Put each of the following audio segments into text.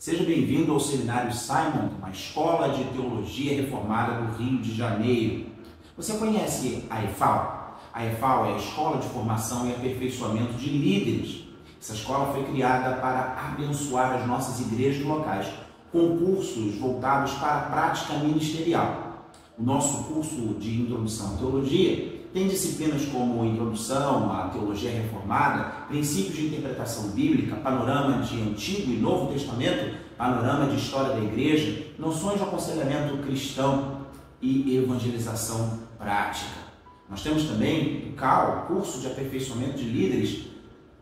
Seja bem-vindo ao Seminário Simon, uma escola de teologia reformada do Rio de Janeiro. Você conhece a EFAL? A EFAL é a Escola de Formação e Aperfeiçoamento de Líderes. Essa escola foi criada para abençoar as nossas igrejas locais com cursos voltados para a prática ministerial. O nosso curso de Introdução à Teologia tem disciplinas como Introdução à Teologia Reformada, Princípios de Interpretação Bíblica, Panorama de Antigo e Novo Testamento, Panorama de História da Igreja, Noções de Aconselhamento Cristão e Evangelização Prática. Nós temos também o CAL, Curso de Aperfeiçoamento de Líderes,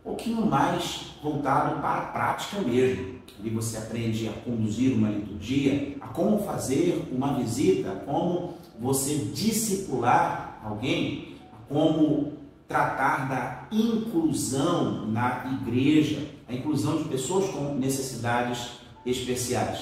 um pouquinho mais voltado para a prática mesmo. Ali você aprende a conduzir uma liturgia, a como fazer uma visita, a como você discipular alguém, a como tratar da inclusão na igreja, a inclusão de pessoas com necessidades especiais.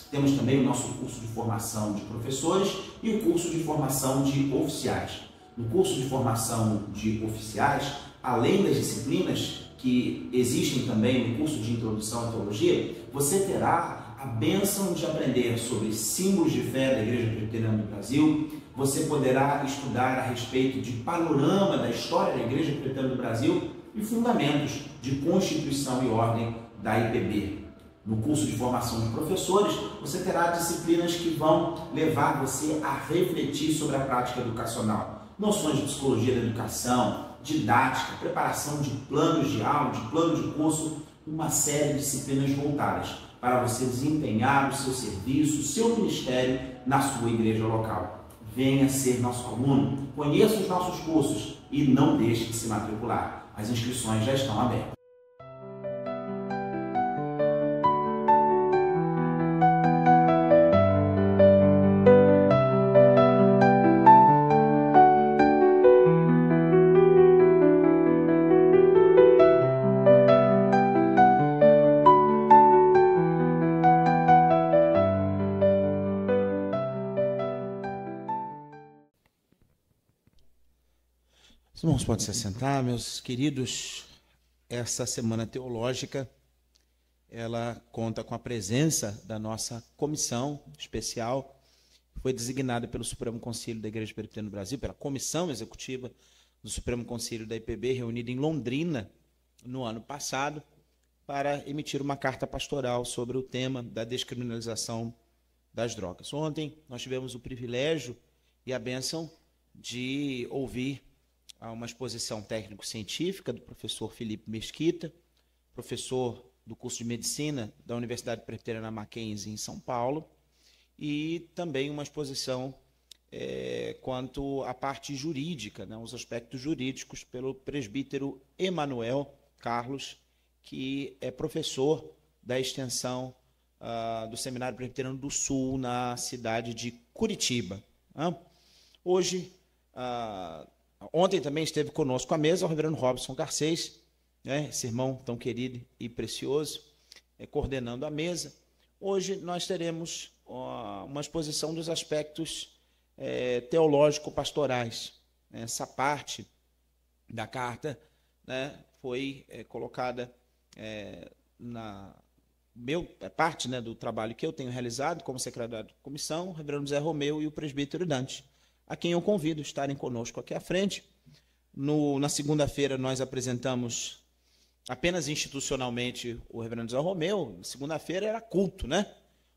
Temos também o nosso curso de formação de professores e o curso de formação de oficiais. No curso de formação de oficiais, além das disciplinas que existem também no curso de Introdução à Teologia, você terá a bênção de aprender sobre símbolos de fé da Igreja Presbiteriana do Brasil. Você poderá estudar a respeito de panorama da história da Igreja Presbiteriana do Brasil e fundamentos de Constituição e Ordem da IPB. No curso de formação de professores, você terá disciplinas que vão levar você a refletir sobre a prática educacional. Noções de psicologia da educação, didática, preparação de planos de aula, de plano de curso, uma série de disciplinas voltadas para você desempenhar o seu serviço, o seu ministério na sua igreja local. Venha ser nosso aluno, conheça os nossos cursos e não deixe de se matricular. As inscrições já estão abertas. Os irmãos podem se assentar, meus queridos. Essa semana teológica, ela conta com a presença da nossa comissão especial, que foi designada pelo Supremo Conselho da Igreja Presbiteriana do Brasil, pela comissão executiva do Supremo Conselho da IPB, reunida em Londrina no ano passado, para emitir uma carta pastoral sobre o tema da descriminalização das drogas. Ontem nós tivemos o privilégio e a bênção de ouvir uma exposição técnico-científica do professor Felipe Mesquita, professor do curso de Medicina da Universidade Presbiteriana Mackenzie, em São Paulo, e também uma exposição quanto à parte jurídica, né, os aspectos jurídicos, pelo presbítero Emanuel Carlos, que é professor da extensão do Seminário Presbiteriano do Sul, na cidade de Curitiba. Hoje, ontem também esteve conosco à mesa o reverendo Robson Garcês, né, esse irmão tão querido e precioso, coordenando a mesa. Hoje nós teremos uma exposição dos aspectos teológico-pastorais. Essa parte da carta, né, foi colocada parte, né, do trabalho que eu tenho realizado como secretário de comissão, o reverendo Zé Romeu e o presbítero Dante, a quem eu convido a estarem conosco aqui à frente. Na segunda-feira nós apresentamos apenas institucionalmente o reverendo Zé Romeu. Segunda-feira era culto, né?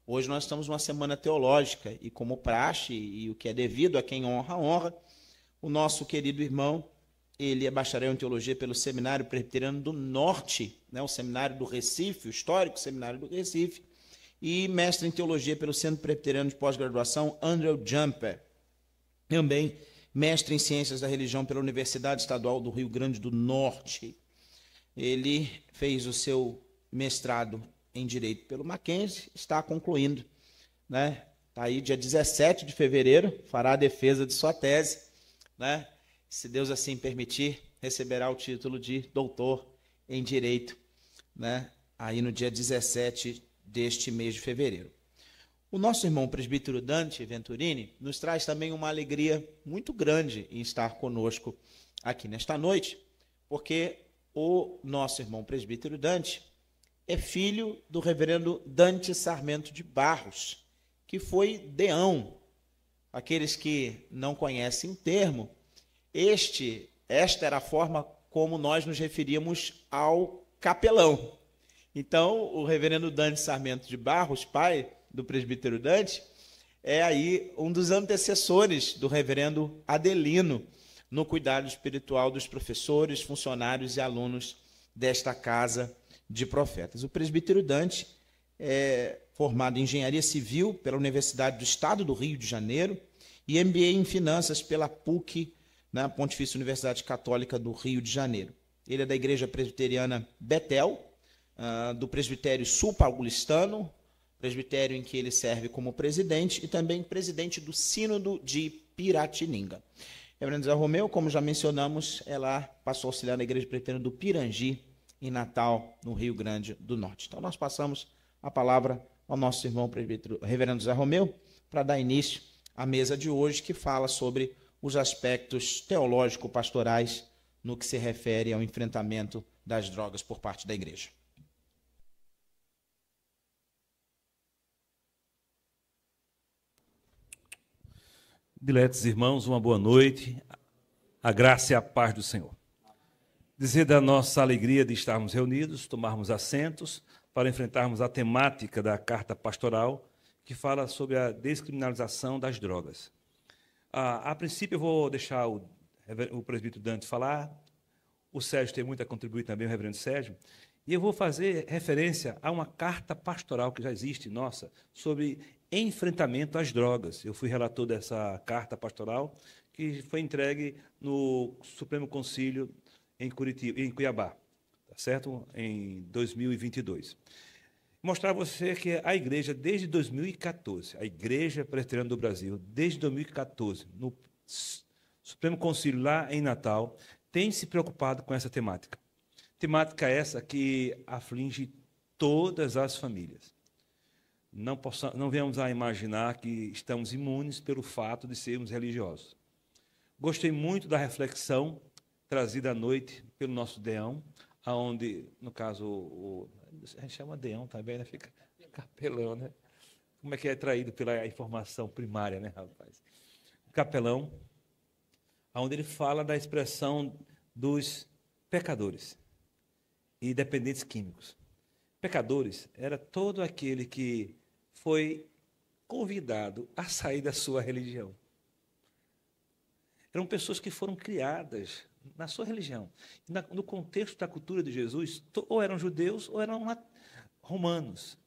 Hoje nós estamos numa semana teológica e, como praxe e o que é devido a quem honra, honra, o nosso querido irmão, ele é bacharel em teologia pelo Seminário Presbiteriano do Norte, né? O Seminário do Recife, o histórico Seminário do Recife, e mestre em teologia pelo Centro Presbiteriano de Pós-Graduação Andrew Jumper. Também mestre em Ciências da Religião pela Universidade Estadual do Rio Grande do Norte. Ele fez o seu mestrado em Direito pelo Mackenzie, está concluindo, né? Está aí dia 17 de fevereiro, fará a defesa de sua tese, né? Se Deus assim permitir, receberá o título de doutor em Direito, né? Aí no dia 17 deste mês de fevereiro. O nosso irmão presbítero Dante Venturini nos traz também uma alegria muito grande em estar conosco aqui nesta noite, porque o nosso irmão presbítero Dante, é filho do reverendo Dante Sarmento de Barros, que foi deão. Aqueles que não conhecem o termo, esta era a forma como nós nos referíamos ao capelão. Então, o reverendo Dante Sarmento de Barros, pai do presbítero Dante, é aí um dos antecessores do reverendo Adelino no cuidado espiritual dos professores, funcionários e alunos desta casa de profetas. O presbítero Dante é formado em Engenharia Civil pela Universidade do Estado do Rio de Janeiro e MBA em Finanças pela PUC, na Pontifícia Universidade Católica do Rio de Janeiro. Ele é da Igreja Presbiteriana Betel, do Presbitério Sul-Paulistano, presbitério em que ele serve como presidente, e também presidente do Sínodo de Piratininga. Reverendo Zé Romeu, como já mencionamos, ela passou a auxiliar na Igreja Presbiteriana do Pirangi, em Natal, no Rio Grande do Norte. Então, nós passamos a palavra ao nosso irmão presbítero, reverendo Zé Romeu, para dar início à mesa de hoje, que fala sobre os aspectos teológico-pastorais no que se refere ao enfrentamento das drogas por parte da igreja. Diletos irmãos, uma boa noite, a graça e a paz do Senhor. Dizer da nossa alegria de estarmos reunidos, tomarmos assentos para enfrentarmos a temática da carta pastoral que fala sobre a descriminalização das drogas. A princípio eu vou deixar o presbítero Dante falar, o Sérgio tem muito a contribuir também, o reverendo Sérgio, e eu vou fazer referência a uma carta pastoral que já existe, nossa, sobre enfrentamento às drogas. Eu fui relator dessa carta pastoral que foi entregue no Supremo Concílio em Cuiabá, tá certo? Em 2022. Mostrar a você que a igreja, desde 2014, a Igreja Presbiteriana do Brasil, desde 2014, no Supremo Concílio lá em Natal, tem se preocupado com essa temática. Temática essa que aflige todas as famílias. Não venhamos a imaginar que estamos imunes pelo fato de sermos religiosos. Gostei muito da reflexão trazida à noite pelo nosso deão, aonde, no caso, a gente chama deão também, né? Fica capelão, né? Como é que é traído pela informação primária, né, rapaz? Capelão, onde ele fala da expressão dos pecadores e dependentes químicos. Pecadores era todo aquele que foi convidado a sair da sua religião. Eram pessoas que foram criadas na sua religião. No contexto da cultura de Jesus, ou eram judeus ou eram romanos,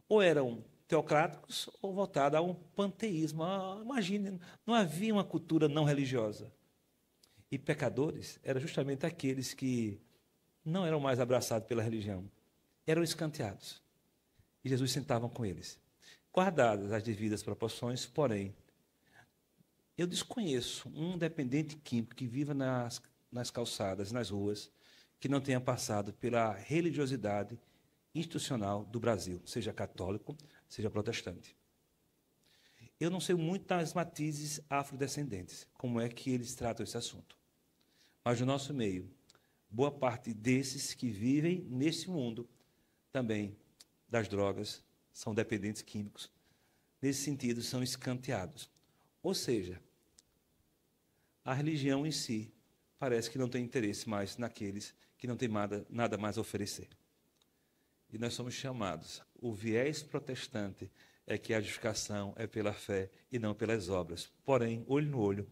ou eram teocráticos ou voltados a um panteísmo. Imagine, não havia uma cultura não religiosa. E pecadores eram justamente aqueles que não eram mais abraçados pela religião, eram escanteados. E Jesus sentava com eles, guardadas as devidas proporções, porém, eu desconheço um dependente químico que viva nas calçadas, nas ruas, que não tenha passado pela religiosidade institucional do Brasil, seja católico, seja protestante. Eu não sei muito das matizes afrodescendentes, como é que eles tratam esse assunto. Mas no nosso meio, boa parte desses que vivem nesse mundo também das drogas são dependentes químicos. Nesse sentido, são escanteados. Ou seja, a religião em si parece que não tem interesse mais naqueles que não têm nada mais a oferecer. E nós somos chamados. O viés protestante é que a justificação é pela fé e não pelas obras. Porém, olho no olho,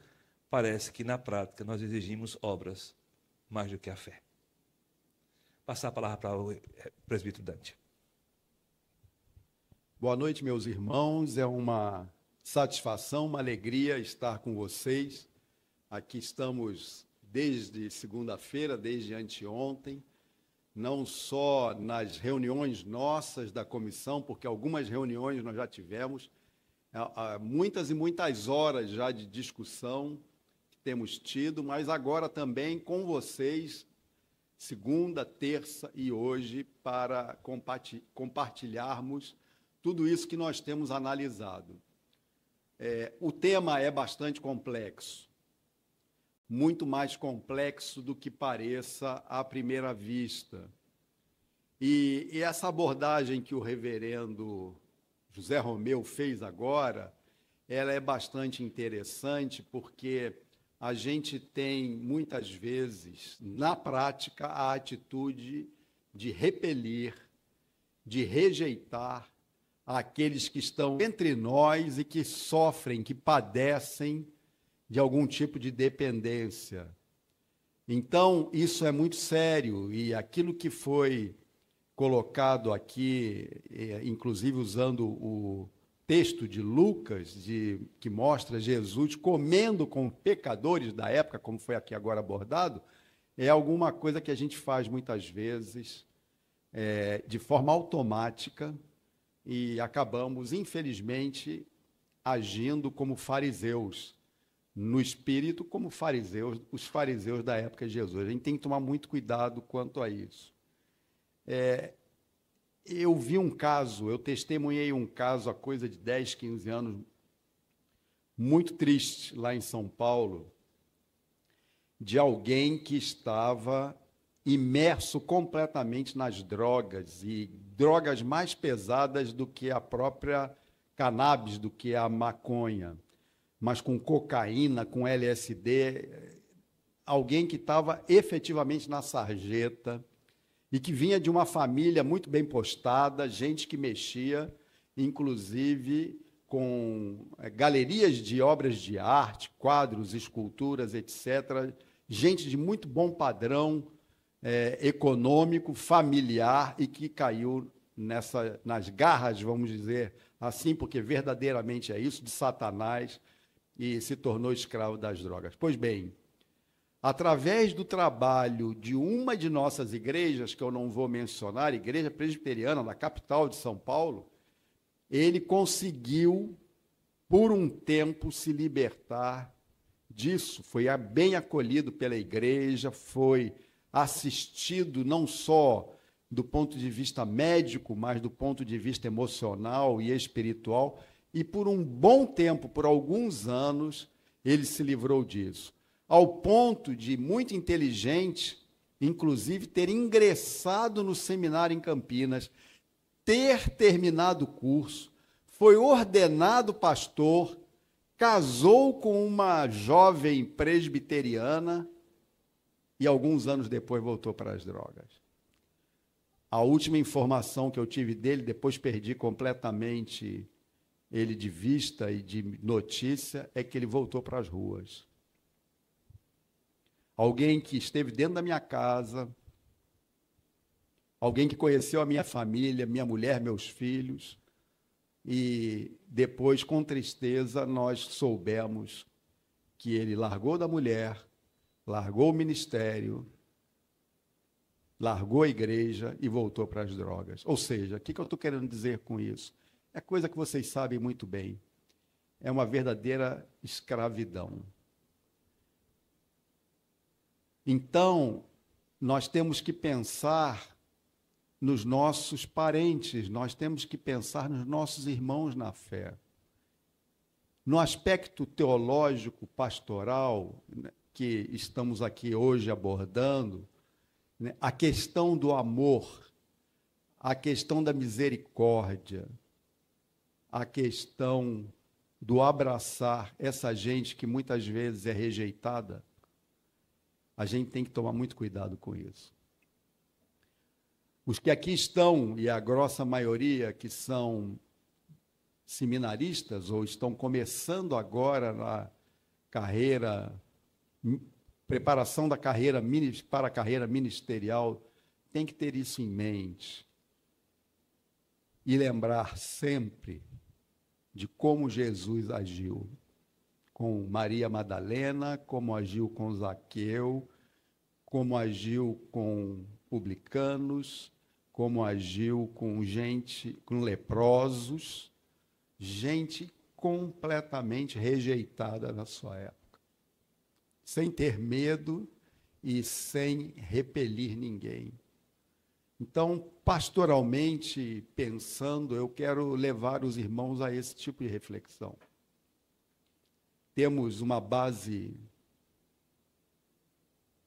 parece que na prática nós exigimos obras mais do que a fé. Passar a palavra para o presbítero Dante. Boa noite, meus irmãos. É uma satisfação, uma alegria estar com vocês. Aqui estamos desde segunda-feira, desde anteontem, não só nas reuniões nossas da comissão, porque algumas reuniões nós já tivemos, muitas e muitas horas já de discussão que temos tido, mas agora também com vocês, segunda, terça e hoje, para compartilharmos tudo isso que nós temos analisado. O tema é bastante complexo, muito mais complexo do que pareça à primeira vista. E essa abordagem que o reverendo José Romeu fez agora, ela é bastante interessante, porque a gente tem, muitas vezes, na prática, a atitude de repelir, de rejeitar aqueles que estão entre nós e que sofrem, que padecem de algum tipo de dependência. Então, isso é muito sério, e aquilo que foi colocado aqui, inclusive usando o texto de Lucas, que mostra Jesus comendo com pecadores da época, como foi aqui agora abordado, é alguma coisa que a gente faz muitas vezes de forma automática e acabamos, infelizmente, agindo como fariseus, no espírito, como fariseus, os fariseus da época de Jesus. A gente tem que tomar muito cuidado quanto a isso. Eu vi um caso, eu testemunhei um caso há coisa de 10, 15 anos, muito triste, lá em São Paulo, de alguém que estava imerso completamente nas drogas, e drogas mais pesadas do que a própria cannabis, do que a maconha, mas com cocaína, com LSD, alguém que estava efetivamente na sarjeta, e que vinha de uma família muito bem postada, gente que mexia, inclusive, com galerias de obras de arte, quadros, esculturas, etc. Gente de muito bom padrão econômico, familiar, e que caiu nas garras, vamos dizer assim, porque verdadeiramente é isso, de Satanás, e se tornou escravo das drogas. Pois bem, através do trabalho de uma de nossas igrejas, que eu não vou mencionar, Igreja Presbiteriana, da capital de São Paulo, ele conseguiu, por um tempo, se libertar disso. Foi bem acolhido pela igreja, foi assistido não só do ponto de vista médico, mas do ponto de vista emocional e espiritual, e por um bom tempo, por alguns anos, ele se livrou disso. Ao ponto de, muito inteligente, inclusive, ter ingressado no seminário em Campinas, ter terminado o curso, foi ordenado pastor, casou com uma jovem presbiteriana e, alguns anos depois, voltou para as drogas. A última informação que eu tive dele, depois perdi completamente ele de vista e de notícia, é que ele voltou para as ruas. Alguém que esteve dentro da minha casa, alguém que conheceu a minha família, minha mulher, meus filhos, e depois, com tristeza, nós soubemos que ele largou da mulher, largou o ministério, largou a igreja e voltou para as drogas. Ou seja, o que eu estou querendo dizer com isso? É coisa que vocês sabem muito bem. É uma verdadeira escravidão. Então, nós temos que pensar nos nossos parentes, nós temos que pensar nos nossos irmãos na fé. No aspecto teológico, pastoral, que estamos aqui hoje abordando, a questão do amor, a questão da misericórdia, a questão do abraçar essa gente que muitas vezes é rejeitada, a gente tem que tomar muito cuidado com isso. Os que aqui estão, e a grossa maioria que são seminaristas ou estão começando agora na carreira, preparação da carreira para a carreira ministerial, tem que ter isso em mente. E lembrar sempre de como Jesus agiu com Maria Madalena, como agiu com Zaqueu, como agiu com publicanos, como agiu com gente, com leprosos, gente completamente rejeitada na sua época, sem ter medo e sem repelir ninguém. Então, pastoralmente pensando, eu quero levar os irmãos a esse tipo de reflexão. Temos uma base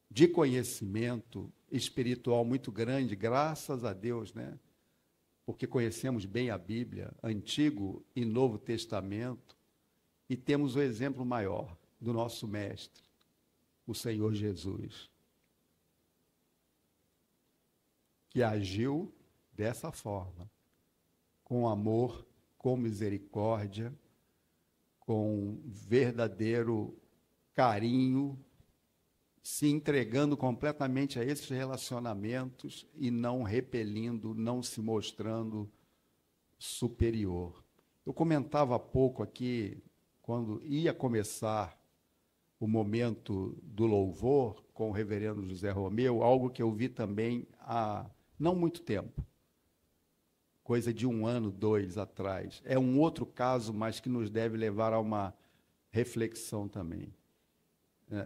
de conhecimento espiritual muito grande, graças a Deus, né? Porque conhecemos bem a Bíblia, Antigo e Novo Testamento, e temos o exemplo maior do nosso Mestre, o Senhor Jesus, que agiu dessa forma, com amor, com misericórdia, com verdadeiro carinho, se entregando completamente a esses relacionamentos e não repelindo, não se mostrando superior. Eu comentava há pouco aqui, quando ia começar o momento do louvor com o reverendo José Romeu, algo que eu vi também há não muito tempo, coisa de 1 ano, 2 atrás. É um outro caso, mas que nos deve levar a uma reflexão também.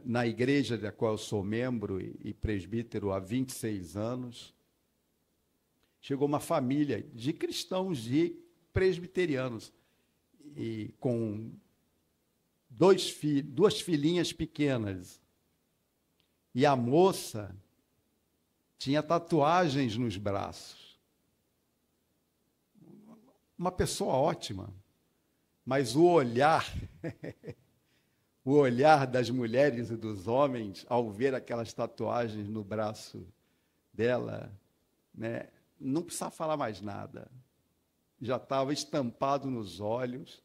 Na igreja da qual eu sou membro e presbítero há 26 anos, chegou uma família de cristãos e presbiterianos, e com duas filhinhas pequenas. E a moça tinha tatuagens nos braços. Uma pessoa ótima, mas o olhar o olhar das mulheres e dos homens ao ver aquelas tatuagens no braço dela, né, não precisava falar mais nada. Já estava estampado nos olhos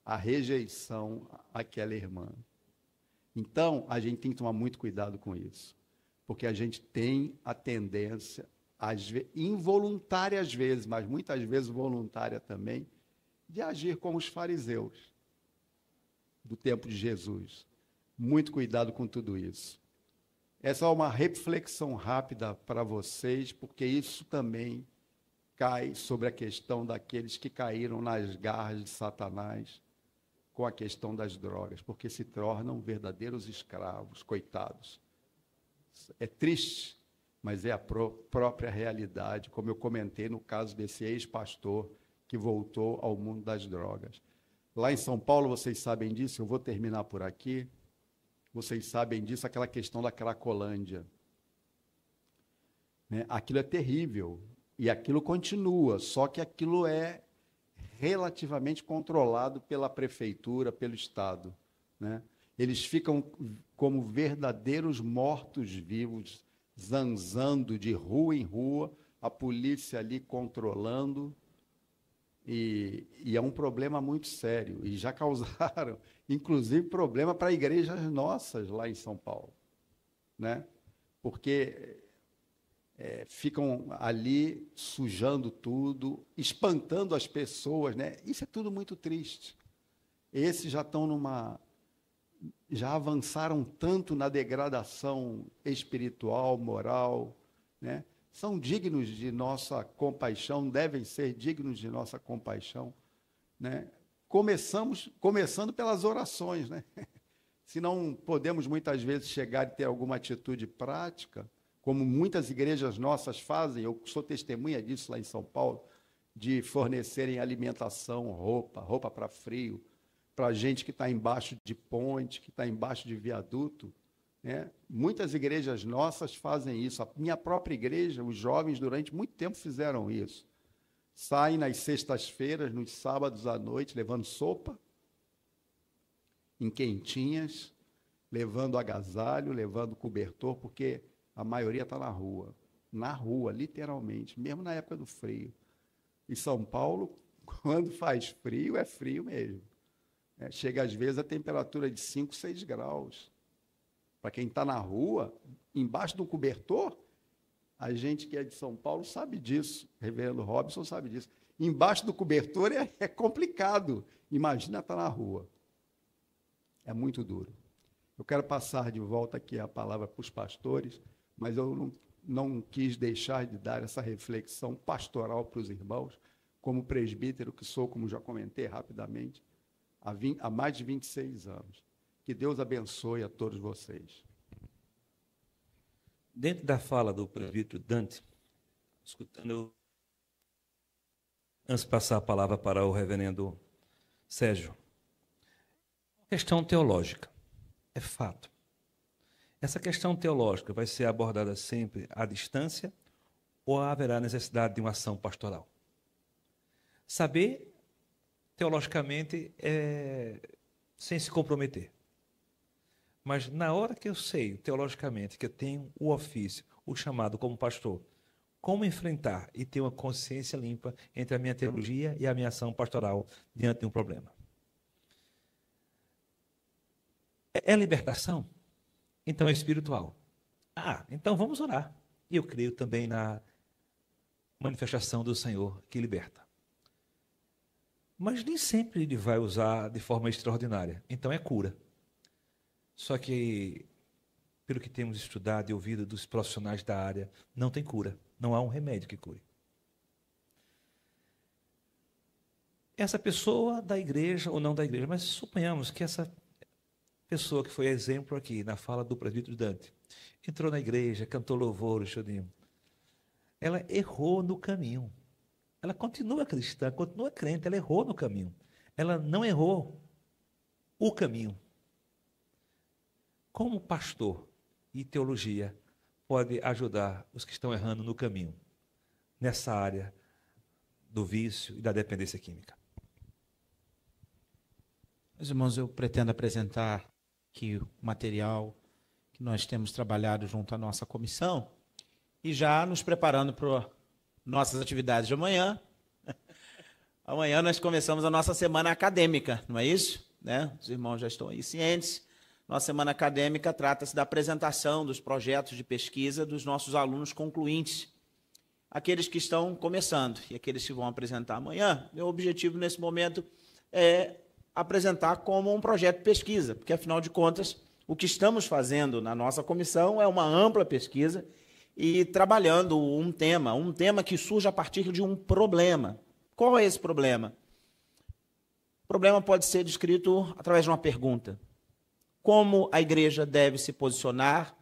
a rejeição àquela irmã. Então, a gente tem que tomar muito cuidado com isso, porque a gente tem a tendência, involuntária às vezes, mas muitas vezes voluntária também, de agir como os fariseus do tempo de Jesus. Muito cuidado com tudo isso. Essa é uma reflexão rápida para vocês, porque isso também cai sobre a questão daqueles que caíram nas garras de Satanás com a questão das drogas, porque se tornam verdadeiros escravos, coitados. É triste, mas é a própria realidade, como eu comentei no caso desse ex-pastor que voltou ao mundo das drogas. Lá em São Paulo, vocês sabem disso, eu vou terminar por aqui, vocês sabem disso, aquela questão da Cracolândia. Né? Aquilo é terrível, e aquilo continua, só que aquilo é relativamente controlado pela prefeitura, pelo Estado. Né? Eles ficam como verdadeiros mortos-vivos, zanzando de rua em rua, a polícia ali controlando, e é um problema muito sério, e já causaram, inclusive, problema para igrejas nossas lá em São Paulo, né? Porque ficam ali sujando tudo, espantando as pessoas, né? Isso é tudo muito triste. Esses já estão já avançaram tanto na degradação espiritual, moral, né? São dignos de nossa compaixão, devem ser dignos de nossa compaixão, né? Começando pelas orações, né? Se não podemos muitas vezes chegar e ter alguma atitude prática, como muitas igrejas nossas fazem, eu sou testemunha disso lá em São Paulo, de fornecerem alimentação, roupa para frio, para gente que está embaixo de ponte, que está embaixo de viaduto. Né? Muitas igrejas nossas fazem isso. A minha própria igreja, os jovens, durante muito tempo fizeram isso. Saem nas sextas-feiras, nos sábados à noite, levando sopa, em quentinhas, levando agasalho, levando cobertor, porque a maioria está na rua, literalmente, mesmo na época do frio. Em São Paulo, quando faz frio, é frio mesmo. Chega às vezes a temperatura de 5, 6 graus. Para quem está na rua, embaixo do cobertor, a gente que é de São Paulo sabe disso, o reverendo Robson sabe disso. Embaixo do cobertor é complicado, imagina estar na rua. É muito duro. Eu quero passar de volta aqui a palavra para os pastores, mas eu não quis deixar de dar essa reflexão pastoral para os irmãos, como presbítero que sou, como já comentei rapidamente, há mais de 26 anos. Que Deus abençoe a todos vocês. Dentro da fala do presbítero Dante, escutando, antes de passar a palavra para o reverendo Sérgio, questão teológica, é fato. Essa questão teológica vai ser abordada sempre à distância ou haverá necessidade de uma ação pastoral? Saber, teologicamente, sem se comprometer. Mas na hora que eu sei, teologicamente, que eu tenho o ofício, o chamado como pastor, como enfrentar e ter uma consciência limpa entre a minha teologia e a minha ação pastoral diante de um problema? É libertação? Então é espiritual. Então vamos orar. E eu creio também na manifestação do Senhor que liberta. Mas nem sempre ele vai usar de forma extraordinária. Então é cura. Só que, pelo que temos estudado e ouvido dos profissionais da área, não tem cura. Não há um remédio que cure. Essa pessoa da igreja ou não da igreja, mas suponhamos que essa pessoa que foi exemplo aqui na fala do presbítero Dante, entrou na igreja, cantou louvores, Chodinho. Ela errou no caminho. Ela continua cristã, continua crente, ela errou no caminho. Ela não errou o caminho. Como pastor e teologia pode ajudar os que estão errando no caminho, nessa área do vício e da dependência química? Meus irmãos, eu pretendo apresentar aqui o material que nós temos trabalhado junto à nossa comissão e já nos preparando para nossas atividades de amanhã. Amanhã nós começamos a nossa semana acadêmica, não é isso? Né? Os irmãos já estão aí cientes. Nossa semana acadêmica trata-se da apresentação dos projetos de pesquisa dos nossos alunos concluintes, aqueles que estão começando e aqueles que vão apresentar amanhã. Meu objetivo nesse momento é apresentar como um projeto de pesquisa, porque, afinal de contas, o que estamos fazendo na nossa comissão é uma ampla pesquisa e trabalhando um tema que surge a partir de um problema. Qual é esse problema? O problema pode ser descrito através de uma pergunta. Como a igreja deve se posicionar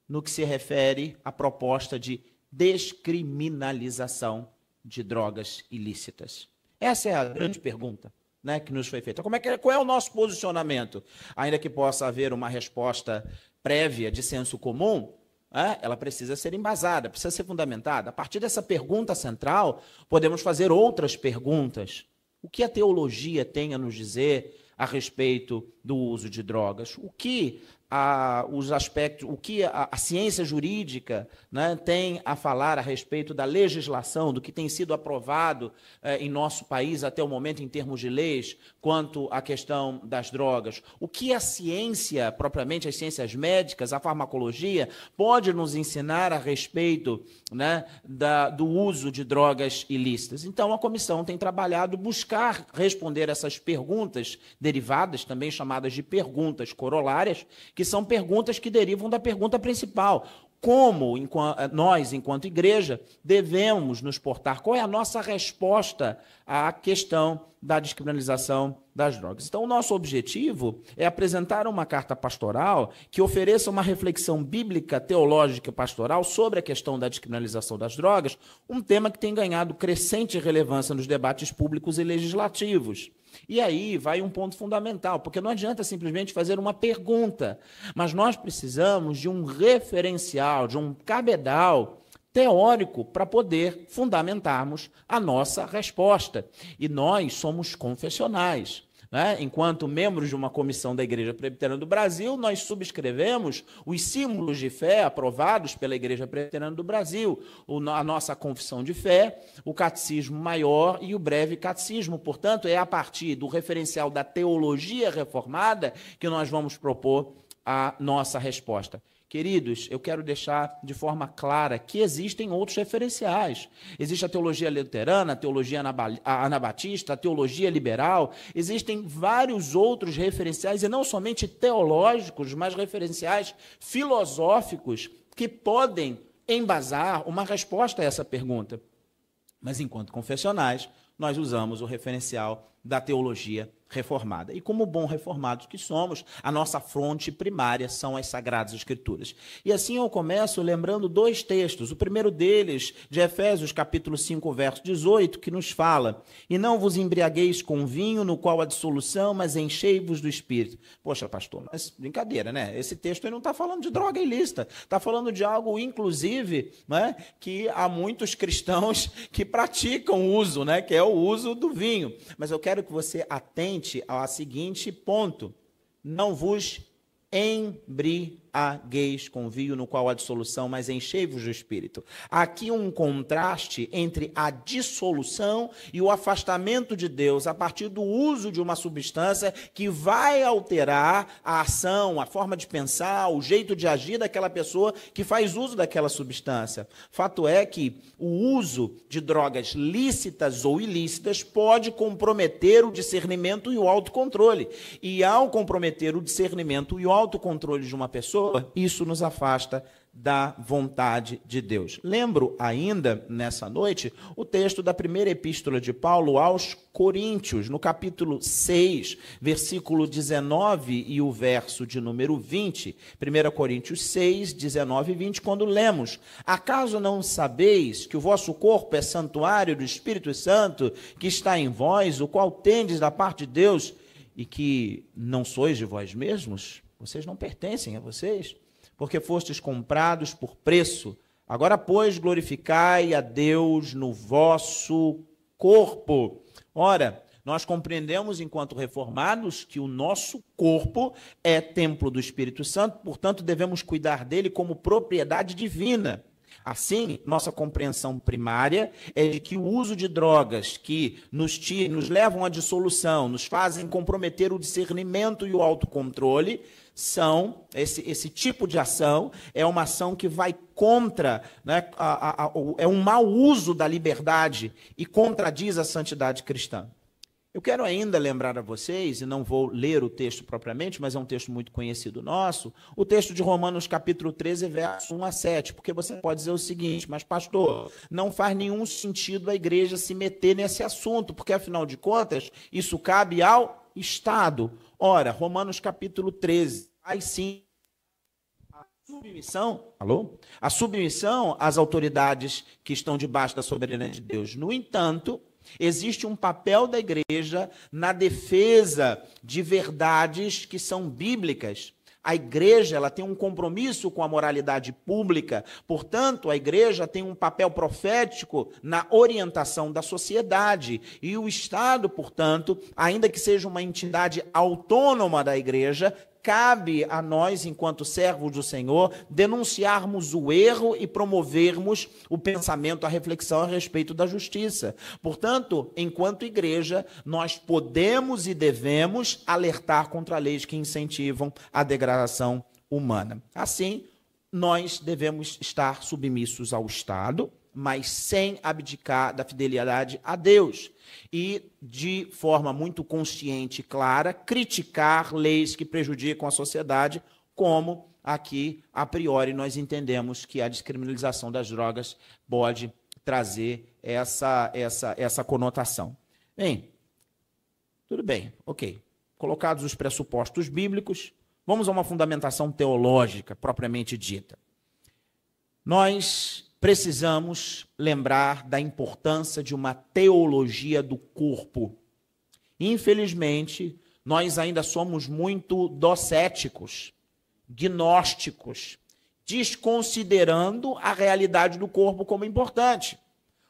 no que se refere à proposta de descriminalização de drogas ilícitas? Essa é a grande pergunta, né, que nos foi feita. Qual é o nosso posicionamento? Ainda que possa haver uma resposta prévia de senso comum, ela precisa ser embasada, precisa ser fundamentada. A partir dessa pergunta central, podemos fazer outras perguntas. O que a teologia tem a nos dizer a respeito do uso de drogas? O que os aspectos, o que a ciência jurídica, né, tem a falar a respeito da legislação, do que tem sido aprovado em nosso país até o momento em termos de leis, quanto à questão das drogas? O que a ciência, propriamente as ciências médicas, a farmacologia, pode nos ensinar a respeito, né, do uso de drogas ilícitas? Então, a comissão tem trabalhado buscar responder essas perguntas derivadas, também chamadas de perguntas corolárias, que são perguntas que derivam da pergunta principal. Como nós, enquanto igreja, devemos nos portar? Qual é a nossa resposta à questão da descriminalização das drogas? Então, o nosso objetivo é apresentar uma carta pastoral que ofereça uma reflexão bíblica, teológica e pastoral sobre a questão da descriminalização das drogas, um tema que tem ganhado crescente relevância nos debates públicos e legislativos. E aí vai um ponto fundamental, porque não adianta simplesmente fazer uma pergunta, mas nós precisamos de um referencial, de um cabedal teórico para poder fundamentarmos a nossa resposta. E nós somos confessionais, né? Enquanto membros de uma comissão da Igreja Presbiteriana do Brasil, nós subscrevemos os símbolos de fé aprovados pela Igreja Presbiteriana do Brasil, a nossa confissão de fé, o catecismo maior e o breve catecismo. Portanto, é a partir do referencial da teologia reformada que nós vamos propor a nossa resposta. Queridos, eu quero deixar de forma clara que existem outros referenciais. Existe a teologia luterana, a teologia anabatista, a teologia liberal. Existem vários outros referenciais, e não somente teológicos, mas referenciais filosóficos que podem embasar uma resposta a essa pergunta. Mas, enquanto confessionais, nós usamos o referencial da teologia reformada. E como bom reformados que somos, a nossa fronte primária são as Sagradas Escrituras. E assim eu começo lembrando dois textos. O primeiro deles, de Efésios, capítulo 5, verso 18, que nos fala: e não vos embriagueis com vinho, no qual há dissolução, mas enchei-vos do Espírito. Poxa, pastor, mas brincadeira, né? Esse texto aí não está falando de droga ilícita, está falando de algo, inclusive, né, que há muitos cristãos que praticam o uso, né, que é o uso do vinho. Mas eu quero que você atente ao seguinte ponto: não vos embriagueis com vinho, no qual há dissolução, mas enchei-vos do Espírito. Há aqui um contraste entre a dissolução e o afastamento de Deus a partir do uso de uma substância que vai alterar a ação, a forma de pensar, o jeito de agir daquela pessoa que faz uso daquela substância. Fato é que o uso de drogas lícitas ou ilícitas pode comprometer o discernimento e o autocontrole. E ao comprometer o discernimento e o autocontrole de uma pessoa, isso nos afasta da vontade de Deus. Lembro ainda, nessa noite, o texto da primeira epístola de Paulo aos Coríntios, no capítulo 6, versículo 19 e o verso de número 20. 1 Coríntios 6, 19 e 20, quando lemos: acaso não sabeis que o vosso corpo é santuário do Espírito Santo, que está em vós, o qual tendes da parte de Deus, e que não sois de vós mesmos? Vocês não pertencem a vocês, porque fostes comprados por preço. Agora, pois, glorificai a Deus no vosso corpo. Ora, nós compreendemos, enquanto reformados, que o nosso corpo é templo do Espírito Santo, portanto, devemos cuidar dele como propriedade divina. Assim, nossa compreensão primária é de que o uso de drogas que nos levam à dissolução, nos fazem comprometer o discernimento e o autocontrole, esse tipo de ação é uma ação que vai contra, né, é um mau uso da liberdade e contradiz a santidade cristã. Eu quero ainda lembrar a vocês, e não vou ler o texto propriamente, mas é um texto muito conhecido nosso, o texto de Romanos capítulo 13, verso 1 a 7, porque você pode dizer o seguinte: mas pastor, não faz nenhum sentido a igreja se meter nesse assunto, porque afinal de contas, isso cabe ao Estado. Ora, Romanos capítulo 13, aí sim, a submissão às autoridades que estão debaixo da soberania de Deus. No entanto, existe um papel da igreja na defesa de verdades que são bíblicas. A igreja, ela tem um compromisso com a moralidade pública, portanto, a igreja tem um papel profético na orientação da sociedade. E o Estado, portanto, ainda que seja uma entidade autônoma da igreja, cabe a nós, enquanto servos do Senhor, denunciarmos o erro e promovermos o pensamento, a reflexão a respeito da justiça. Portanto, enquanto igreja, nós podemos e devemos alertar contra leis que incentivam a degradação humana. Assim, nós devemos estar submissos ao Estado, mas sem abdicar da fidelidade a Deus. E, de forma muito consciente e clara, criticar leis que prejudicam a sociedade, como aqui, a priori, nós entendemos que a descriminalização das drogas pode trazer essa conotação. Bem, tudo bem, ok. Colocados os pressupostos bíblicos, vamos a uma fundamentação teológica propriamente dita. Nós precisamos lembrar da importância de uma teologia do corpo. Infelizmente, nós ainda somos muito docéticos, gnósticos, desconsiderando a realidade do corpo como importante,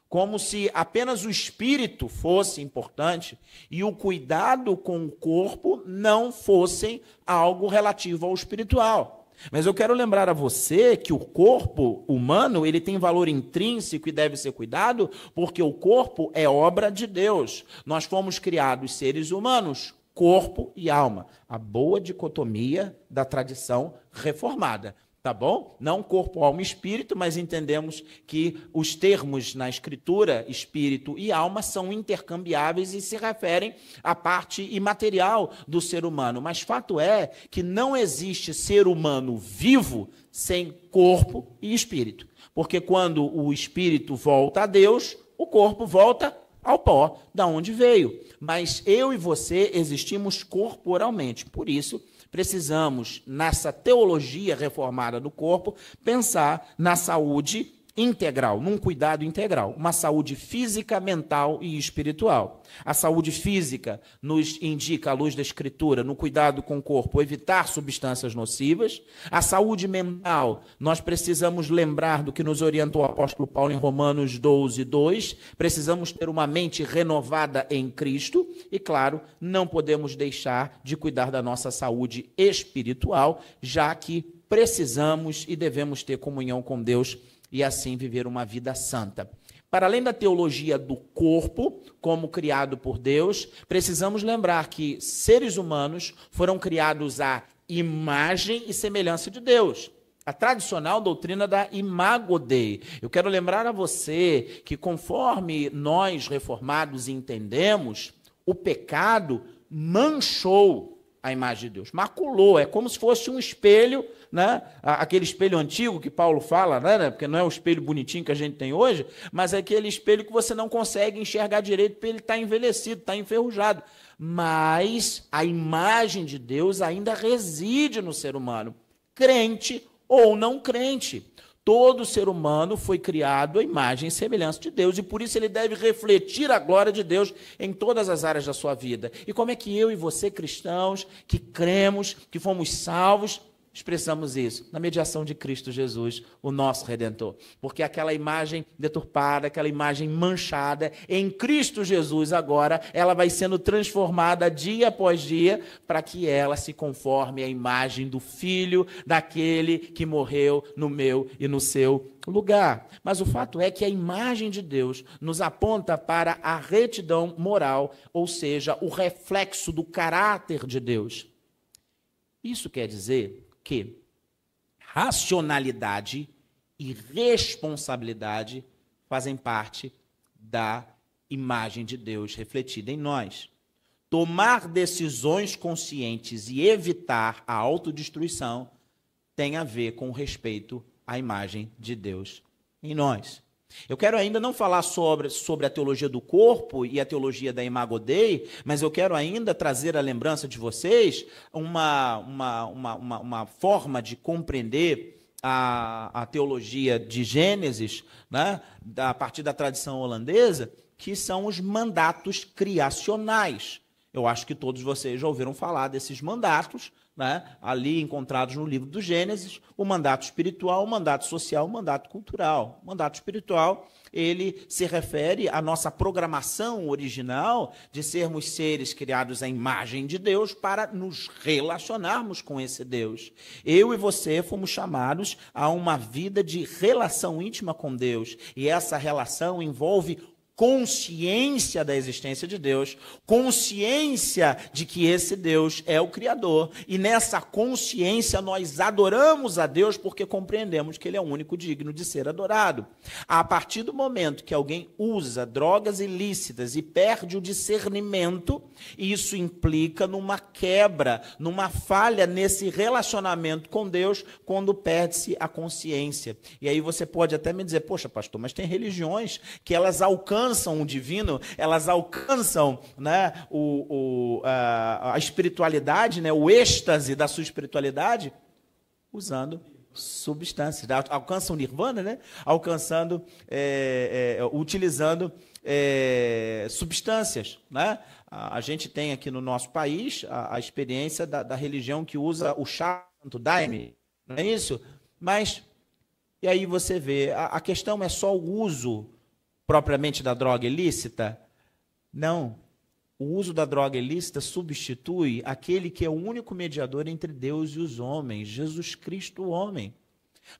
como se apenas o espírito fosse importante e o cuidado com o corpo não fossem algo relativo ao espiritual. Mas eu quero lembrar a você que o corpo humano, ele tem valor intrínseco e deve ser cuidado, porque o corpo é obra de Deus. Nós fomos criados seres humanos, corpo e alma. A boa dicotomia da tradição reformada. Tá bom? Não corpo, alma e espírito, mas entendemos que os termos na escritura, espírito e alma, são intercambiáveis e se referem à parte imaterial do ser humano. Mas fato é que não existe ser humano vivo sem corpo e espírito. Porque quando o espírito volta a Deus, o corpo volta ao pó da onde veio. Mas eu e você existimos corporalmente. Por isso, precisamos, nessa teologia reformada do corpo, pensar na saúde integral, num cuidado integral, uma saúde física, mental e espiritual. A saúde física nos indica, à luz da Escritura, no cuidado com o corpo, evitar substâncias nocivas. A saúde mental, nós precisamos lembrar do que nos orientou o apóstolo Paulo em Romanos 12, 2. Precisamos ter uma mente renovada em Cristo e, claro, não podemos deixar de cuidar da nossa saúde espiritual, já que precisamos e devemos ter comunhão com Deus e assim viver uma vida santa. Para além da teologia do corpo, como criado por Deus, precisamos lembrar que seres humanos foram criados à imagem e semelhança de Deus. A tradicional doutrina da Imago Dei. Eu quero lembrar a você que, conforme nós reformados entendemos, o pecado manchou a imagem de Deus, maculou, é como se fosse um espelho, né? Aquele espelho antigo que Paulo fala, né? Porque não é o espelho bonitinho que a gente tem hoje, mas é aquele espelho que você não consegue enxergar direito porque ele está envelhecido, está enferrujado. Mas a imagem de Deus ainda reside no ser humano, crente ou não crente. Todo ser humano foi criado à imagem e semelhança de Deus, e por isso ele deve refletir a glória de Deus em todas as áreas da sua vida. E como é que eu e você, cristãos, que cremos, que fomos salvos, expressamos isso? Na mediação de Cristo Jesus, o nosso Redentor. Porque aquela imagem deturpada, aquela imagem manchada, em Cristo Jesus agora, ela vai sendo transformada dia após dia, para que ela se conforme à imagem do Filho, daquele que morreu no meu e no seu lugar. Mas o fato é que a imagem de Deus nos aponta para a retidão moral, ou seja, o reflexo do caráter de Deus. Isso quer dizer que racionalidade e responsabilidade fazem parte da imagem de Deus refletida em nós. Tomar decisões conscientes e evitar a autodestruição tem a ver com respeito à imagem de Deus em nós. Eu quero ainda não falar sobre a teologia do corpo e a teologia da Imago Dei, mas eu quero ainda trazer à lembrança de vocês uma forma de compreender a teologia de Gênesis, né, a partir da tradição holandesa, que são os mandatos criacionais. Eu acho que todos vocês já ouviram falar desses mandatos, né, ali encontrados no livro do Gênesis, o mandato espiritual, o mandato social, o mandato cultural. O mandato espiritual, ele se refere à nossa programação original de sermos seres criados à imagem de Deus para nos relacionarmos com esse Deus. Eu e você fomos chamados a uma vida de relação íntima com Deus, e essa relação envolve consciência da existência de Deus, consciência de que esse Deus é o Criador, e nessa consciência nós adoramos a Deus porque compreendemos que Ele é o único digno de ser adorado. A partir do momento que alguém usa drogas ilícitas e perde o discernimento, isso implica numa quebra, numa falha nesse relacionamento com Deus, quando perde-se a consciência. E aí você pode até me dizer, poxa, pastor, mas tem religiões que elas alcançam o divino, elas alcançam, né, a espiritualidade, né, o êxtase da sua espiritualidade, usando substâncias, alcançam o nirvana, né, utilizando substâncias, né? A gente tem aqui no nosso país a experiência da religião que usa o chá do daime, não é isso? Mas, e aí você vê, a questão é só o uso propriamente da droga ilícita? Não. O uso da droga ilícita substitui aquele que é o único mediador entre Deus e os homens, Jesus Cristo, o homem.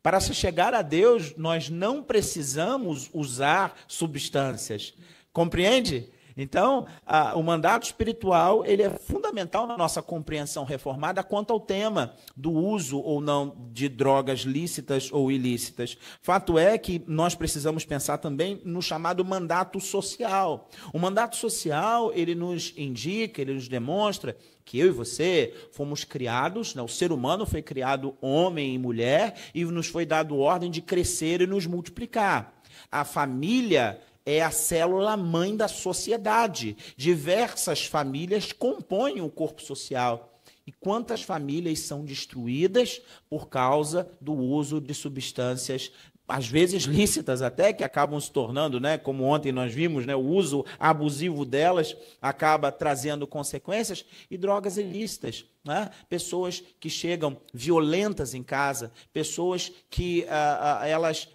Para se chegar a Deus, nós não precisamos usar substâncias. Compreende? Então, o mandato espiritual, ele é fundamental na nossa compreensão reformada quanto ao tema do uso ou não de drogas lícitas ou ilícitas. Fato é que nós precisamos pensar também no chamado mandato social. O mandato social, ele nos indica, ele nos demonstra que eu e você fomos criados, né, o ser humano foi criado homem e mulher, e nos foi dado ordem de crescer e nos multiplicar. A família é a célula mãe da sociedade. Diversas famílias compõem o corpo social. E quantas famílias são destruídas por causa do uso de substâncias, às vezes lícitas até, que acabam se tornando, né, como ontem nós vimos, né, o uso abusivo delas acaba trazendo consequências, e drogas ilícitas, né? Pessoas que chegam violentas em casa, pessoas que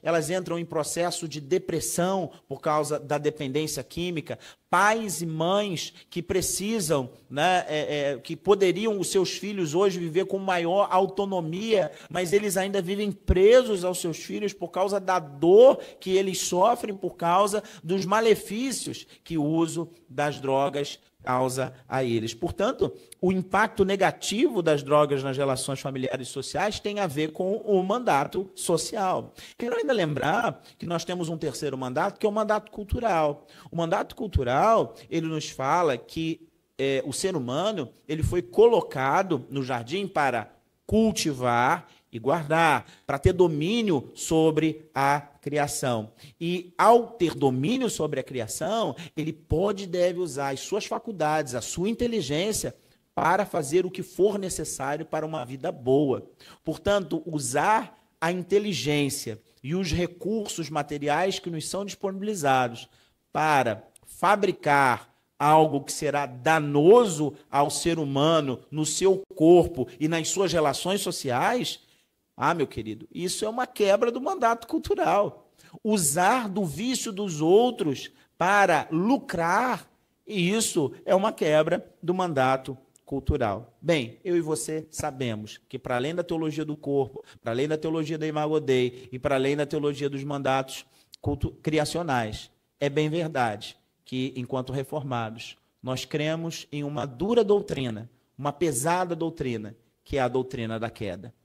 elas entram em processo de depressão por causa da dependência química, pais e mães que precisam, né, que poderiam os seus filhos hoje viver com maior autonomia, mas eles ainda vivem presos aos seus filhos por causa da dor que eles sofrem por causa dos malefícios que o uso das drogas causa a eles. Portanto, o impacto negativo das drogas nas relações familiares e sociais tem a ver com o mandato social. Quero ainda lembrar que nós temos um terceiro mandato, que é o mandato cultural. O mandato cultural, ele nos fala que o ser humano ele foi colocado no jardim para cultivar e guardar, para ter domínio sobre a criação. E ao ter domínio sobre a criação, ele pode e deve usar as suas faculdades, a sua inteligência, para fazer o que for necessário para uma vida boa. Portanto, usar a inteligência e os recursos materiais que nos são disponibilizados para fabricar algo que será danoso ao ser humano, no seu corpo e nas suas relações sociais, meu querido, isso é uma quebra do mandato cultural. Usar do vício dos outros para lucrar, isso é uma quebra do mandato cultural. Bem, eu e você sabemos que para além da teologia do corpo, para além da teologia da Imago Dei e para além da teologia dos mandatos criacionais, é bem verdade que, enquanto reformados, nós cremos em uma dura doutrina, uma pesada doutrina, que é a doutrina da queda.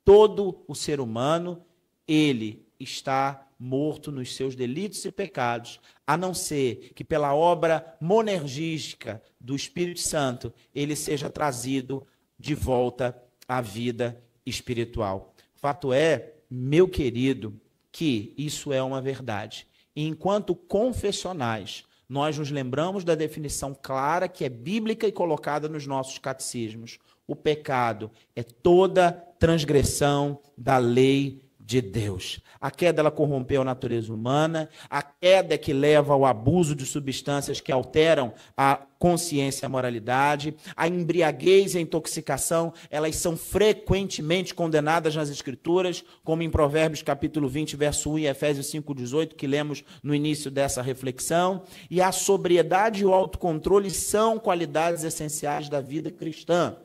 Todo o ser humano, ele está morto nos seus delitos e pecados, a não ser que pela obra monergística do Espírito Santo, ele seja trazido de volta à vida espiritual. Fato é, meu querido, que isso é uma verdade. E enquanto confessionais, nós nos lembramos da definição clara que é bíblica e colocada nos nossos catecismos. O pecado é toda transgressão da lei de Deus. A queda ela corrompeu a natureza humana, a queda é que leva ao abuso de substâncias que alteram a consciência e a moralidade, a embriaguez e a intoxicação, elas são frequentemente condenadas nas Escrituras, como em Provérbios capítulo 20, verso 1 e Efésios 5:18, que lemos no início dessa reflexão, e a sobriedade e o autocontrole são qualidades essenciais da vida cristã.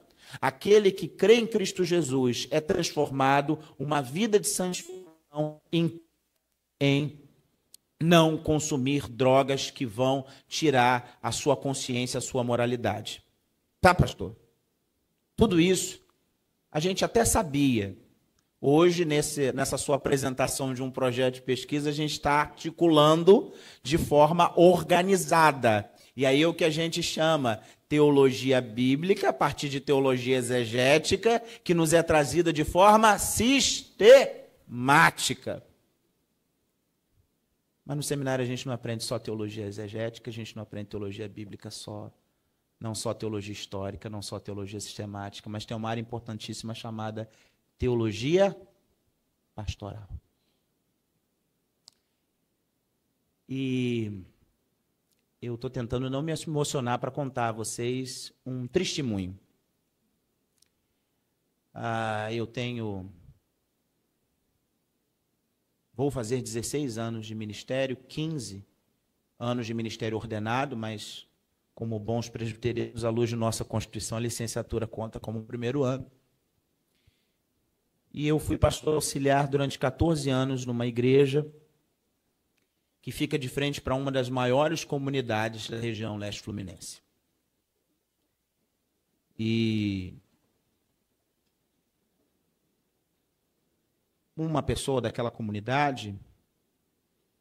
Aquele que crê em Cristo Jesus é transformado uma vida de santificação em não consumir drogas que vão tirar a sua consciência, a sua moralidade. Tá, pastor? Tudo isso a gente até sabia. Hoje, nessa sua apresentação de um projeto de pesquisa, a gente está articulando de forma organizada. E aí é o que a gente chama teologia bíblica, a partir de teologia exegética, que nos é trazida de forma sistemática. Mas no seminário a gente não aprende só teologia exegética, a gente não aprende teologia bíblica só, não só teologia histórica, não só teologia sistemática, mas tem uma área importantíssima chamada teologia pastoral. E eu estou tentando não me emocionar para contar a vocês um testemunho. Vou fazer 16 anos de ministério, 15 anos de ministério ordenado, mas como bons presbiterianos, à luz de nossa Constituição, a licenciatura conta como o primeiro ano. E eu fui pastor auxiliar durante 14 anos numa igreja que fica de frente para uma das maiores comunidades da região leste fluminense. E uma pessoa daquela comunidade,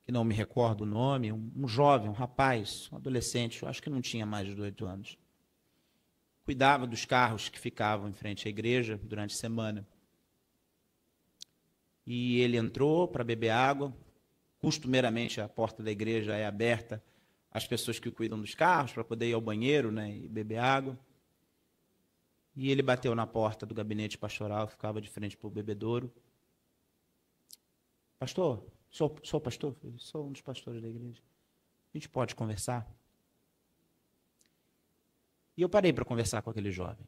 que não me recordo o nome, um jovem, um rapaz, um adolescente, eu acho que não tinha mais de 18 anos, cuidava dos carros que ficavam em frente à igreja durante a semana. E ele entrou para beber água, costumeiramente a porta da igreja é aberta às pessoas que cuidam dos carros para poder ir ao banheiro, né, e beber água. E ele bateu na porta do gabinete pastoral, ficava de frente para o bebedouro. Pastor, sou pastor? Eu sou um dos pastores da igreja. A gente pode conversar? E eu parei para conversar com aquele jovem.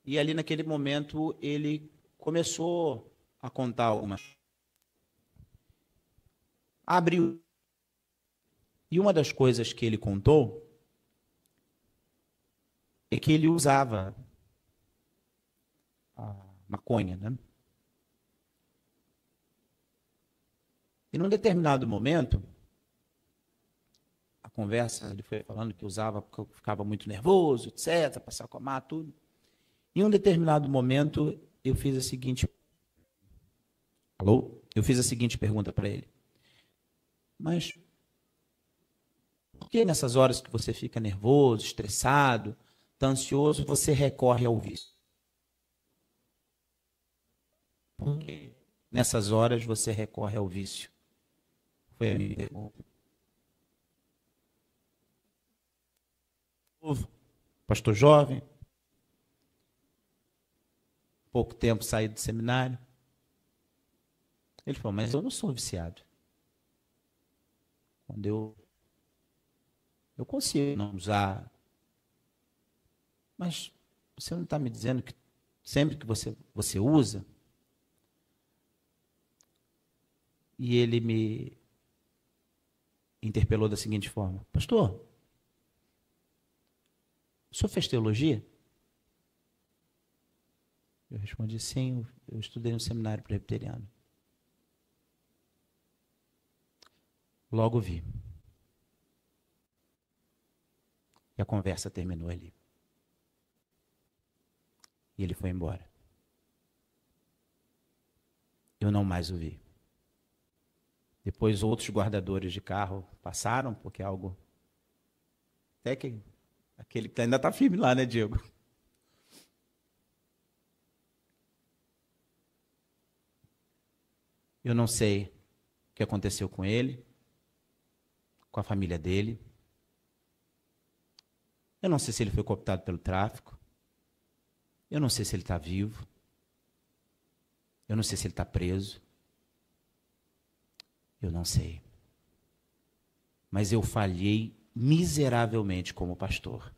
E ali naquele momento ele começou a contar algumas. Abriu. E uma das coisas que ele contou é que ele usava a maconha, né? E num determinado momento, a conversa, ele foi falando que usava porque eu ficava muito nervoso, etc., passar com a má, tudo. Em um determinado momento, eu fiz a seguinte... Alô? Eu fiz a seguinte pergunta para ele. Mas por que nessas horas que você fica nervoso, estressado, está ansioso, você recorre ao vício? Por que nessas horas você recorre ao vício? Foi a minha pergunta. Pastor jovem, pouco tempo saí do seminário. Ele falou, mas eu não sou viciado. Quando eu consigo não usar. Mas você não está me dizendo que sempre que você usa? E ele me interpelou da seguinte forma: pastor, o senhor fez teologia? Eu respondi, sim, eu estudei no seminário presbiteriano. Logo vi. E a conversa terminou ali. E ele foi embora. Eu não mais o vi. Depois outros guardadores de carro passaram, porque algo... Até que aquele que ainda está firme lá, né, Diego? Eu não sei o que aconteceu com ele, com a família dele. Eu não sei se ele foi cooptado pelo tráfico. Eu não sei se ele está vivo. Eu não sei se ele está preso. Eu não sei. Mas eu falhei miseravelmente como pastor.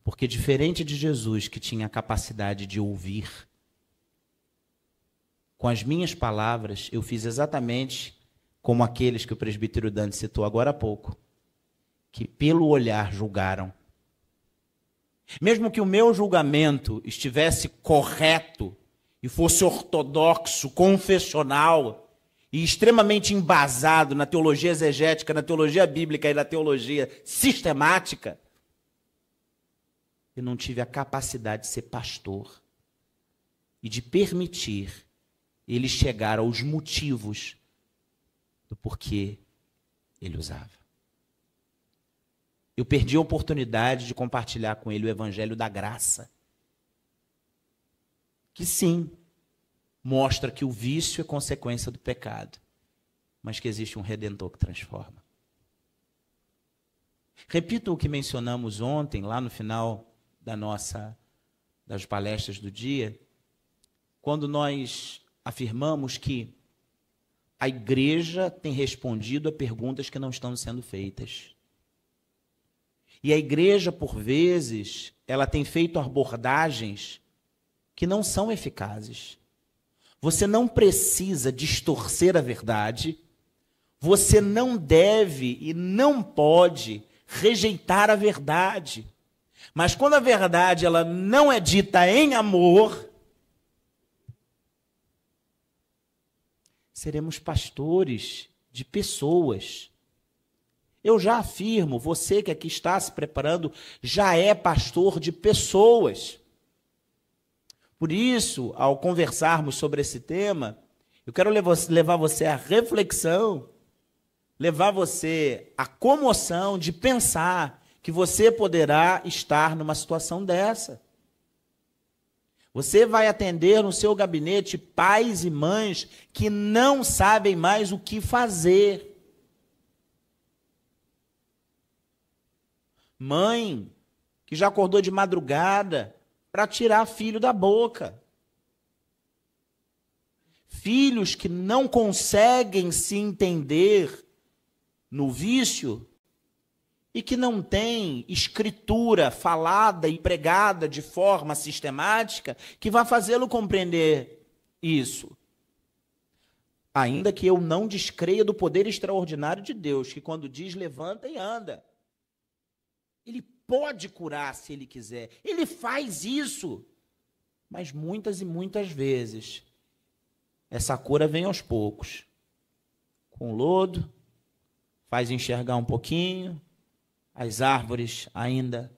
Porque diferente de Jesus, que tinha a capacidade de ouvir, com as minhas palavras, eu fiz exatamente como aqueles que o presbítero Dante citou agora há pouco, que pelo olhar julgaram. Mesmo que o meu julgamento estivesse correto e fosse ortodoxo, confessional e extremamente embasado na teologia exegética, na teologia bíblica e na teologia sistemática, eu não tive a capacidade de ser pastor e de permitir ele chegar aos motivos do porquê ele usava. Eu perdi a oportunidade de compartilhar com ele o evangelho da graça, que sim, mostra que o vício é consequência do pecado, mas que existe um Redentor que transforma. Repito o que mencionamos ontem, lá no final das palestras do dia, quando nós afirmamos que a igreja tem respondido a perguntas que não estão sendo feitas. E a igreja, por vezes, ela tem feito abordagens que não são eficazes. Você não precisa distorcer a verdade, você não deve e não pode rejeitar a verdade. Mas quando a verdade ela não é dita em amor, seremos pastores de pessoas. Eu já afirmo, você que aqui está se preparando, já é pastor de pessoas. Por isso, ao conversarmos sobre esse tema, eu quero levar você à reflexão, levar você à comoção de pensar que você poderá estar numa situação dessa. Você vai atender no seu gabinete pais e mães que não sabem mais o que fazer. Mãe que já acordou de madrugada para tirar filho da boca. Filhos que não conseguem se entender no vício e que não têm escritura falada e pregada de forma sistemática que vai fazê-lo compreender isso. Ainda que eu não descreia do poder extraordinário de Deus, que quando diz levanta e anda, Ele pode curar se Ele quiser. Ele faz isso. Mas muitas e muitas vezes, essa cura vem aos poucos. Com lodo, faz enxergar um pouquinho, as árvores ainda.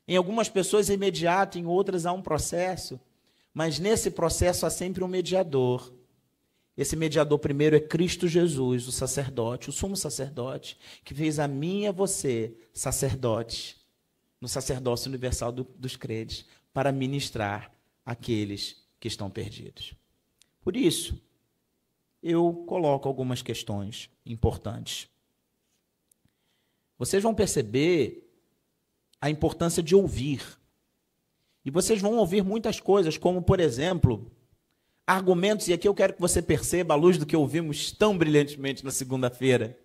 Em algumas pessoas é imediato, em outras há um processo. Mas nesse processo há sempre um mediador. Esse mediador primeiro é Cristo Jesus, o sacerdote, o sumo sacerdote, que fez a mim e a você, sacerdotes, no sacerdócio universal dos crentes, para ministrar aqueles que estão perdidos. Por isso, eu coloco algumas questões importantes. Vocês vão perceber a importância de ouvir. E vocês vão ouvir muitas coisas, como, por exemplo, argumentos, e aqui eu quero que você perceba, à luz do que ouvimos tão brilhantemente na segunda-feira.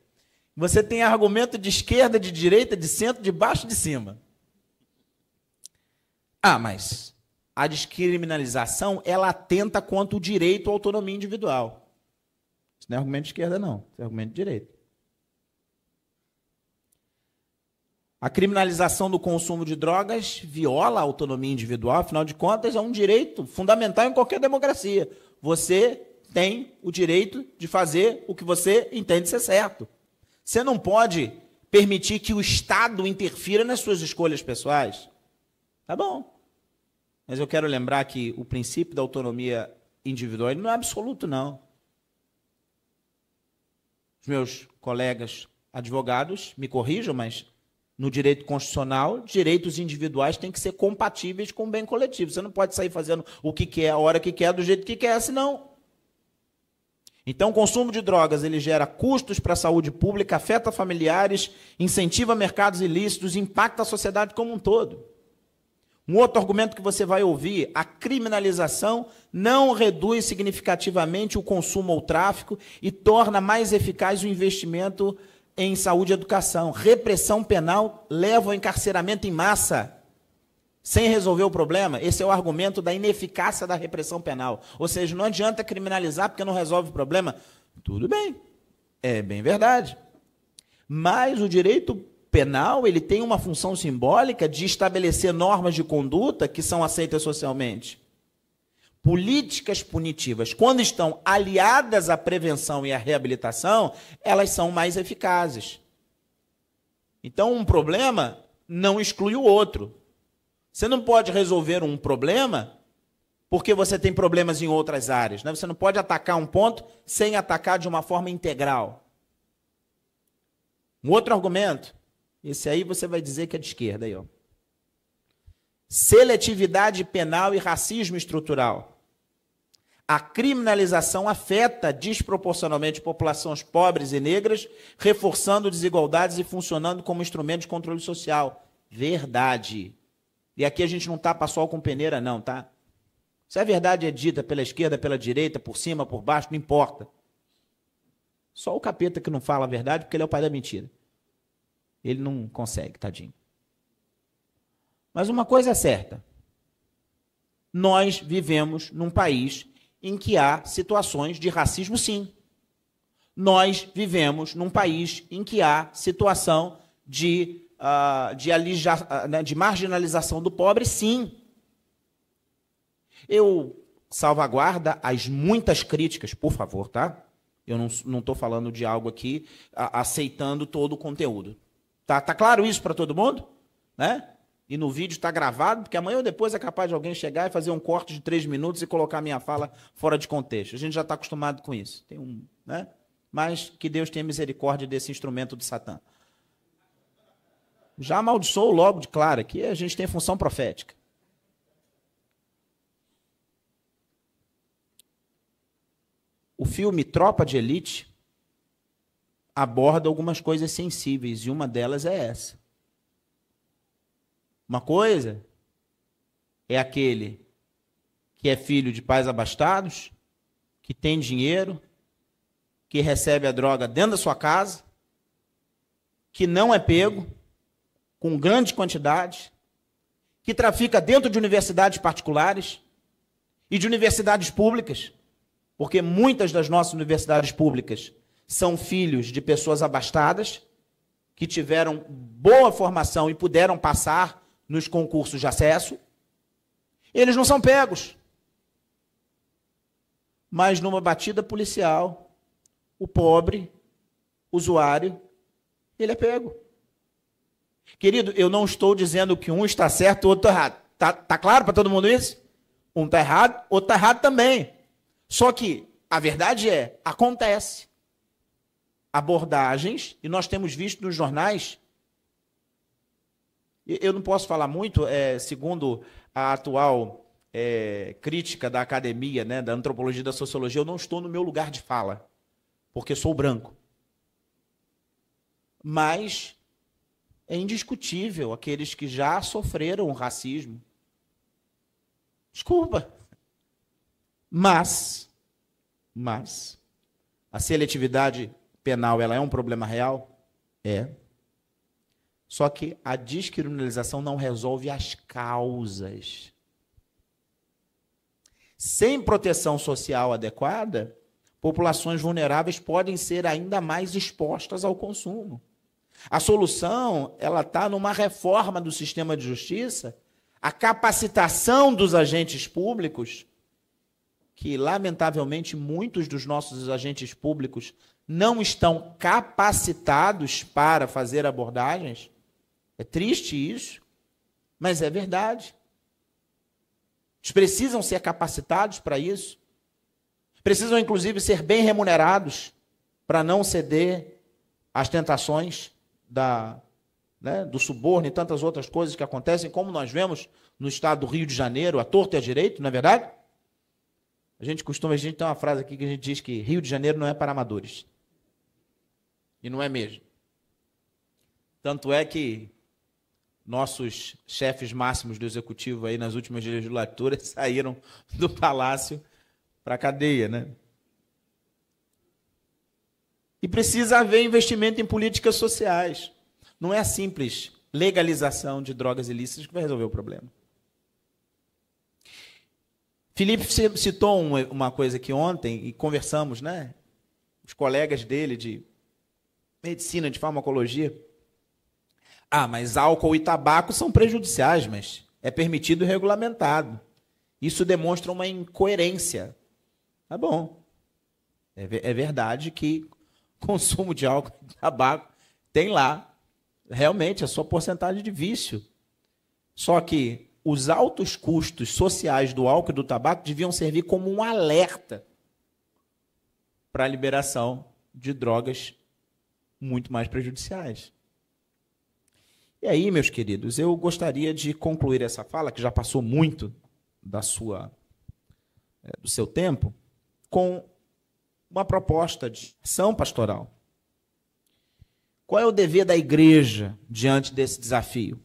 Você tem argumento de esquerda, de direita, de centro, de baixo e de cima. Ah, mas a descriminalização, ela atenta contra o direito à autonomia individual. Isso não é argumento de esquerda, não. Isso é argumento de direita. A criminalização do consumo de drogas viola a autonomia individual, afinal de contas, é um direito fundamental em qualquer democracia. Você tem o direito de fazer o que você entende ser certo. Você não pode permitir que o Estado interfira nas suas escolhas pessoais. Tá bom. Mas eu quero lembrar que o princípio da autonomia individual não é absoluto, não. Os meus colegas advogados me corrijam, mas no direito constitucional, direitos individuais têm que ser compatíveis com o bem coletivo. Você não pode sair fazendo o que quer, a hora que quer, do jeito que quer, senão. Então, o consumo de drogas ele gera custos para a saúde pública, afeta familiares, incentiva mercados ilícitos, impacta a sociedade como um todo. Um outro argumento que você vai ouvir, a criminalização não reduz significativamente o consumo ou o tráfico e torna mais eficaz o investimento em saúde e educação. Repressão penal leva ao encarceramento em massa, sem resolver o problema. Esse é o argumento da ineficácia da repressão penal. Ou seja, não adianta criminalizar porque não resolve o problema. Tudo bem, é bem verdade. Mas o direito penal ele tem uma função simbólica de estabelecer normas de conduta que são aceitas socialmente. Políticas punitivas, quando estão aliadas à prevenção e à reabilitação, elas são mais eficazes. Então, um problema não exclui o outro. Você não pode resolver um problema porque você tem problemas em outras áreas, né? Você não pode atacar um ponto sem atacar de uma forma integral. Um outro argumento, esse aí você vai dizer que é de esquerda. Aí, ó. Seletividade penal e racismo estrutural. A criminalização afeta desproporcionalmente populações pobres e negras, reforçando desigualdades e funcionando como instrumento de controle social. Verdade. E aqui a gente não tapa sol com peneira, não, tá? Se a verdade é dita pela esquerda, pela direita, por cima, por baixo, não importa. Só o capeta que não fala a verdade porque ele é o pai da mentira. Ele não consegue, tadinho. Mas uma coisa é certa. Nós vivemos num país em que há situações de racismo, sim. Nós vivemos num país em que há situação de marginalização do pobre, sim. Eu salvaguarda as muitas críticas, por favor, tá? Eu não estou falando de algo aqui aceitando todo o conteúdo. Tá claro isso para todo mundo? Né? E no vídeo está gravado, porque amanhã ou depois é capaz de alguém chegar e fazer um corte de 3 minutos e colocar a minha fala fora de contexto. A gente já está acostumado com isso. Né? Mas que Deus tenha misericórdia desse instrumento de Satã. Já amaldiçoou logo de claro que a gente tem função profética. filme Tropa de Elite aborda algumas coisas sensíveis, e uma delas é essa. Uma coisa é aquele que é filho de pais abastados, que tem dinheiro, que recebe a droga dentro da sua casa, que não é pego, com grande quantidade, que trafica dentro de universidades particulares e de universidades públicas, porque muitas das nossas universidades públicas são filhos de pessoas abastadas, que tiveram boa formação e puderam passar nos concursos de acesso. Eles não são pegos. Mas numa batida policial, o pobre usuário, ele é pego. Querido, eu não estou dizendo que um está certo e o outro está errado. Tá claro para todo mundo isso? Um está errado, outro está errado também. Só que a verdade é, acontece abordagens, e nós temos visto nos jornais, eu não posso falar muito, segundo a atual crítica da academia, né, da antropologia e da sociologia, eu não estou no meu lugar de fala, porque sou branco. Mas é indiscutível aqueles que já sofreram o racismo. Desculpa. Mas a seletividade penal, ela é um problema real? É. Só que a descriminalização não resolve as causas. Sem proteção social adequada, populações vulneráveis podem ser ainda mais expostas ao consumo. A solução, ela está numa reforma do sistema de justiça, a capacitação dos agentes públicos, que, lamentavelmente, muitos dos nossos agentes públicos não estão capacitados para fazer abordagens. É triste isso, mas é verdade. Eles precisam ser capacitados para isso. Precisam, inclusive, ser bem remunerados para não ceder às tentações do suborno e tantas outras coisas que acontecem, como nós vemos no estado do Rio de Janeiro, à torto e à direito, não é verdade? A gente tem uma frase aqui que a gente diz que Rio de Janeiro não é para amadores. E não é mesmo. Tanto é que nossos chefes máximos do executivo aí nas últimas legislaturas saíram do palácio para a cadeia, né? E precisa haver investimento em políticas sociais. Não é a simples legalização de drogas ilícitas que vai resolver o problema. Felipe citou uma coisa aqui ontem, e conversamos, né? Os colegas dele de medicina, de farmacologia. Mas álcool e tabaco são prejudiciais, mas é permitido e regulamentado. Isso demonstra uma incoerência. Tá bom. É verdade que o consumo de álcool e tabaco tem lá, realmente, a sua porcentagem de vício. Só que os altos custos sociais do álcool e do tabaco deviam servir como um alerta para a liberação de drogas muito mais prejudiciais. E aí, meus queridos, eu gostaria de concluir essa fala, que já passou muito do seu tempo, com uma proposta de ação pastoral. Qual é o dever da igreja diante desse desafio?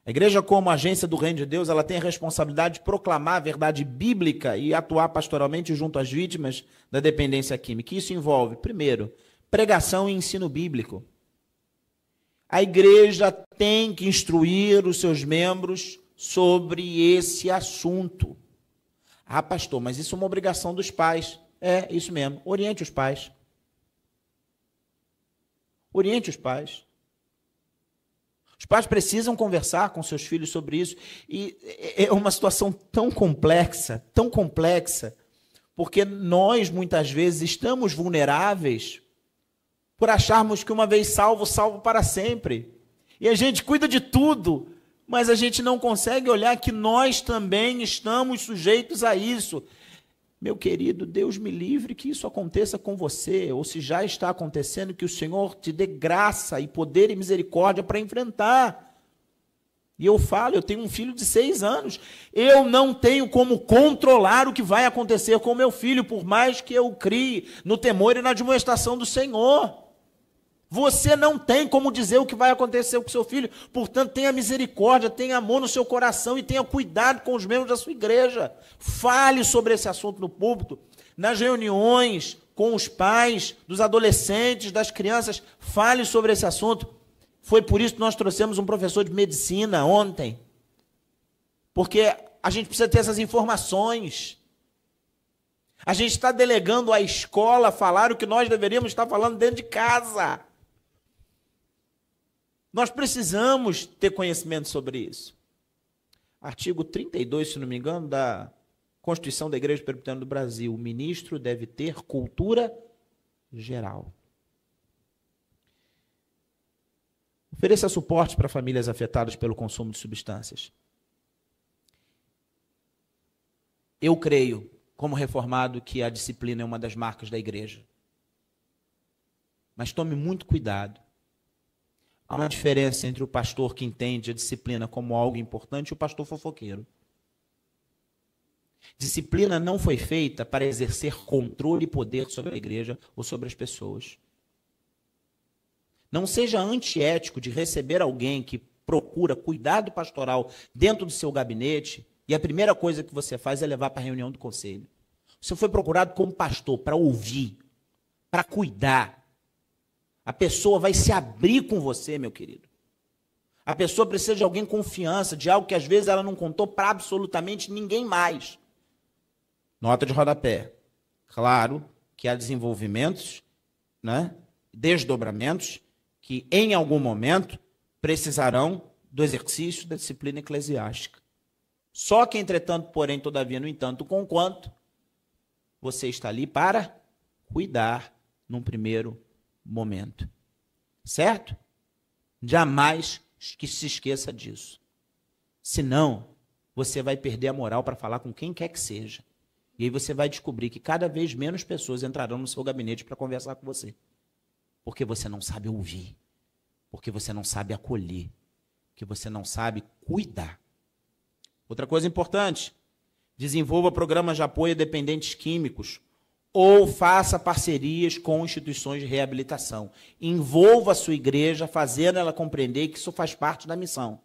A igreja, como agência do reino de Deus, ela tem a responsabilidade de proclamar a verdade bíblica e atuar pastoralmente junto às vítimas da dependência química. Isso envolve, primeiro, pregação e ensino bíblico. A igreja tem que instruir os seus membros sobre esse assunto. Pastor, mas isso é uma obrigação dos pais. É, isso mesmo. Oriente os pais. Oriente os pais. Os pais precisam conversar com seus filhos sobre isso. E é uma situação tão complexa, porque nós, muitas vezes, estamos vulneráveis por acharmos que uma vez salvo, salvo para sempre. E a gente cuida de tudo, mas a gente não consegue olhar que nós também estamos sujeitos a isso. Meu querido, Deus me livre que isso aconteça com você, ou se já está acontecendo, que o Senhor te dê graça e poder e misericórdia para enfrentar. E eu falo, eu tenho um filho de 6 anos. Eu não tenho como controlar o que vai acontecer com o meu filho, por mais que eu crie no temor e na admoestação do Senhor. Você não tem como dizer o que vai acontecer com o seu filho. Portanto, tenha misericórdia, tenha amor no seu coração e tenha cuidado com os membros da sua igreja. Fale sobre esse assunto no púlpito, nas reuniões com os pais, dos adolescentes, das crianças. Fale sobre esse assunto. Foi por isso que nós trouxemos um professor de medicina ontem. Porque a gente precisa ter essas informações. A gente está delegando à escola falar o que nós deveríamos estar falando dentro de casa. Nós precisamos ter conhecimento sobre isso. Artigo 32, se não me engano, da Constituição da Igreja Presbiteriana do Brasil. O ministro deve ter cultura geral. Ofereça suporte para famílias afetadas pelo consumo de substâncias. Eu creio, como reformado, que a disciplina é uma das marcas da igreja. Mas tome muito cuidado. Há uma diferença entre o pastor que entende a disciplina como algo importante e o pastor fofoqueiro. Disciplina não foi feita para exercer controle e poder sobre a igreja ou sobre as pessoas. Não seja antiético de receber alguém que procura cuidado pastoral dentro do seu gabinete e a primeira coisa que você faz é levar para a reunião do conselho. Você foi procurado como pastor para ouvir, para cuidar. A pessoa vai se abrir com você, meu querido. A pessoa precisa de alguém com confiança, de algo que às vezes ela não contou para absolutamente ninguém mais. Nota de rodapé. Claro que há desenvolvimentos, né, desdobramentos, que em algum momento precisarão do exercício da disciplina eclesiástica. Só que, entretanto, porém, todavia, no entanto, conquanto, você está ali para cuidar num primeiro momento. Certo? Jamais que se esqueça disso. Senão, você vai perder a moral para falar com quem quer que seja. E aí você vai descobrir que cada vez menos pessoas entrarão no seu gabinete para conversar com você. Porque você não sabe ouvir. Porque você não sabe acolher. Porque você não sabe cuidar. Outra coisa importante, desenvolva programas de apoio a dependentes químicos ou faça parcerias com instituições de reabilitação. Envolva a sua igreja, fazendo ela compreender que isso faz parte da missão.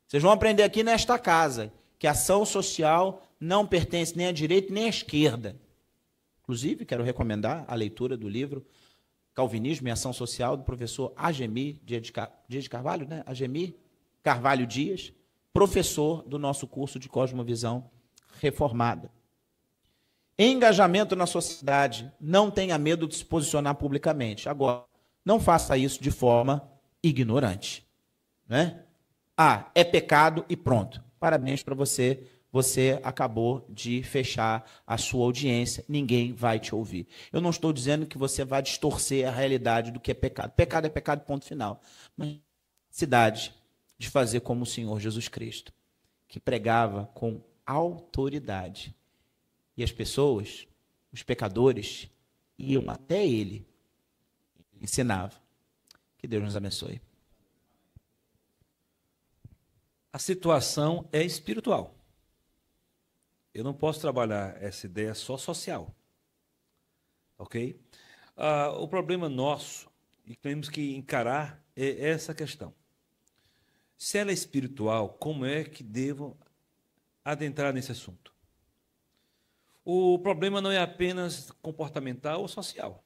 Vocês vão aprender aqui nesta casa que a ação social não pertence nem à direita nem à esquerda. Inclusive, quero recomendar a leitura do livro Calvinismo e Ação Social, do professor Agemir Dias de Carvalho, né? Agemir Carvalho Dias, professor do nosso curso de Cosmovisão Reformada. Engajamento na sociedade. Não tenha medo de se posicionar publicamente. Agora, não faça isso de forma ignorante. Né? Ah, é pecado e pronto. Parabéns para você. Você acabou de fechar a sua audiência. Ninguém vai te ouvir. Eu não estou dizendo que você vai distorcer a realidade do que é pecado. Pecado é pecado, ponto final. Mas cidade de fazer como o Senhor Jesus Cristo, que pregava com autoridade. E as pessoas, os pecadores, iam até ele, ensinava. Que Deus nos abençoe. A situação é espiritual. Eu não posso trabalhar essa ideia só social. Ok? O problema nosso, e temos que encarar, é essa questão. Se ela é espiritual, como é que devo adentrar nesse assunto? O problema não é apenas comportamental ou social.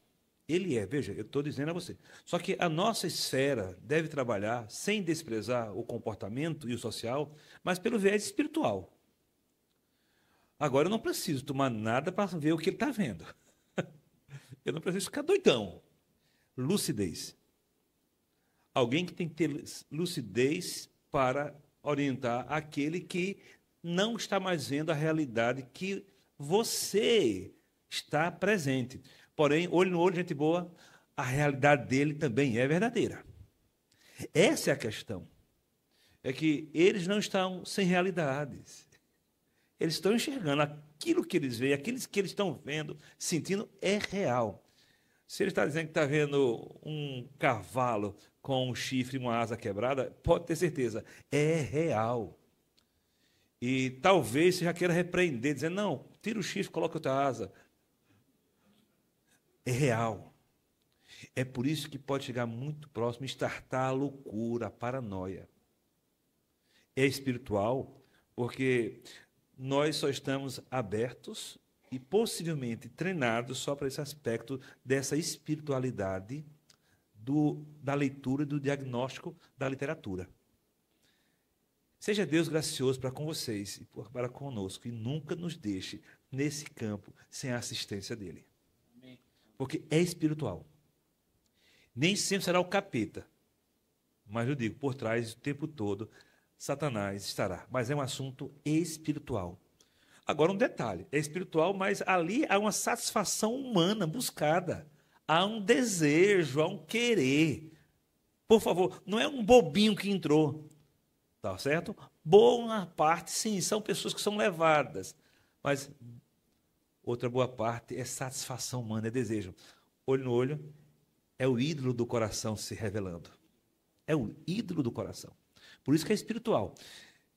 Ele é, veja, eu estou dizendo a você. Só que a nossa esfera deve trabalhar sem desprezar o comportamento e o social, mas pelo viés espiritual. Agora, eu não preciso tomar nada para ver o que ele está vendo. Eu não preciso ficar doidão. Lucidez. Alguém que tem que ter lucidez para orientar aquele que não está mais vendo a realidade que você está presente. Porém, olho no olho, gente boa, a realidade dele também é verdadeira. Essa é a questão. É que eles não estão sem realidades. Eles estão enxergando aquilo que eles veem, aquilo que eles estão vendo, sentindo, é real. Se ele está dizendo que está vendo um cavalo com um chifre e uma asa quebrada, pode ter certeza, é real. E talvez você já queira repreender, dizendo, não, tira o chifre, coloca outra asa. É real. É por isso que pode chegar muito próximo, estartar a loucura, a paranoia. É espiritual, porque nós só estamos abertos e possivelmente treinados só para esse aspecto dessa espiritualidade da leitura e do diagnóstico da literatura. Seja Deus gracioso para com vocês e para conosco, e nunca nos deixe nesse campo sem a assistência dele. Porque é espiritual. Nem sempre será o capeta, mas eu digo, por trás o tempo todo, Satanás estará. Mas é um assunto espiritual. Agora, um detalhe, é espiritual, mas ali há uma satisfação humana buscada. Há um desejo, há um querer. Por favor, não é um bobinho que entrou, tá certo? Boa parte, sim, são pessoas que são levadas, mas outra boa parte é satisfação humana, é desejo. Olho no olho, é o ídolo do coração se revelando. É o ídolo do coração. Por isso que é espiritual.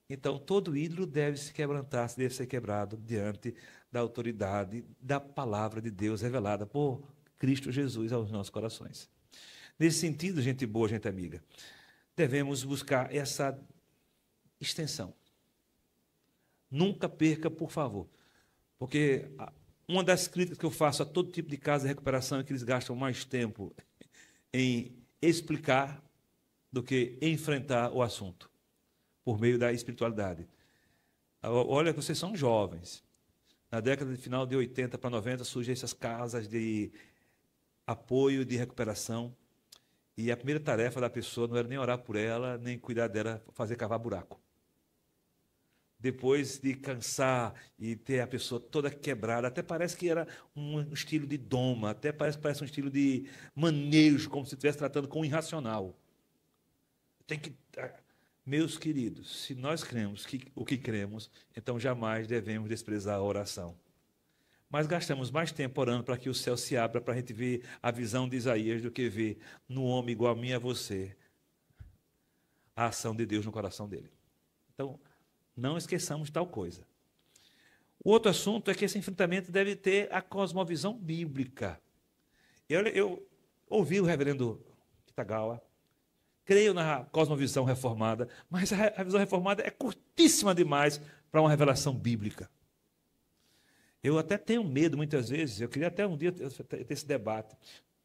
Então, todo ídolo deve se quebrantar, deve ser quebrado diante da autoridade da palavra de Deus revelada por Cristo Jesus aos nossos corações. Nesse sentido, gente boa, gente amiga, devemos buscar essa extensão. Nunca perca, por favor, porque uma das críticas que eu faço a todo tipo de casa de recuperação é que eles gastam mais tempo em explicar do que enfrentar o assunto, por meio da espiritualidade. Olha que vocês são jovens. Na década de final de 80 para 90 surgem essas casas de apoio, de recuperação, e a primeira tarefa da pessoa não era nem orar por ela, nem cuidar dela, fazer cavar buraco. Depois de cansar e ter a pessoa toda quebrada, até parece que era um estilo de doma, até parece um estilo de manejo, como se estivesse tratando com o irracional. Tem que... Meus queridos, se nós cremos o que cremos, então jamais devemos desprezar a oração. Mas gastamos mais tempo orando para que o céu se abra, para a gente ver a visão de Isaías, do que ver no homem igual a mim e a você a ação de Deus no coração dele. Então, não esqueçamos de tal coisa. O outro assunto é que esse enfrentamento deve ter a cosmovisão bíblica. Eu ouvi o reverendo Kitagawa, creio na cosmovisão reformada, mas a visão reformada é curtíssima demais para uma revelação bíblica. Eu até tenho medo, muitas vezes, eu queria até um dia ter esse debate.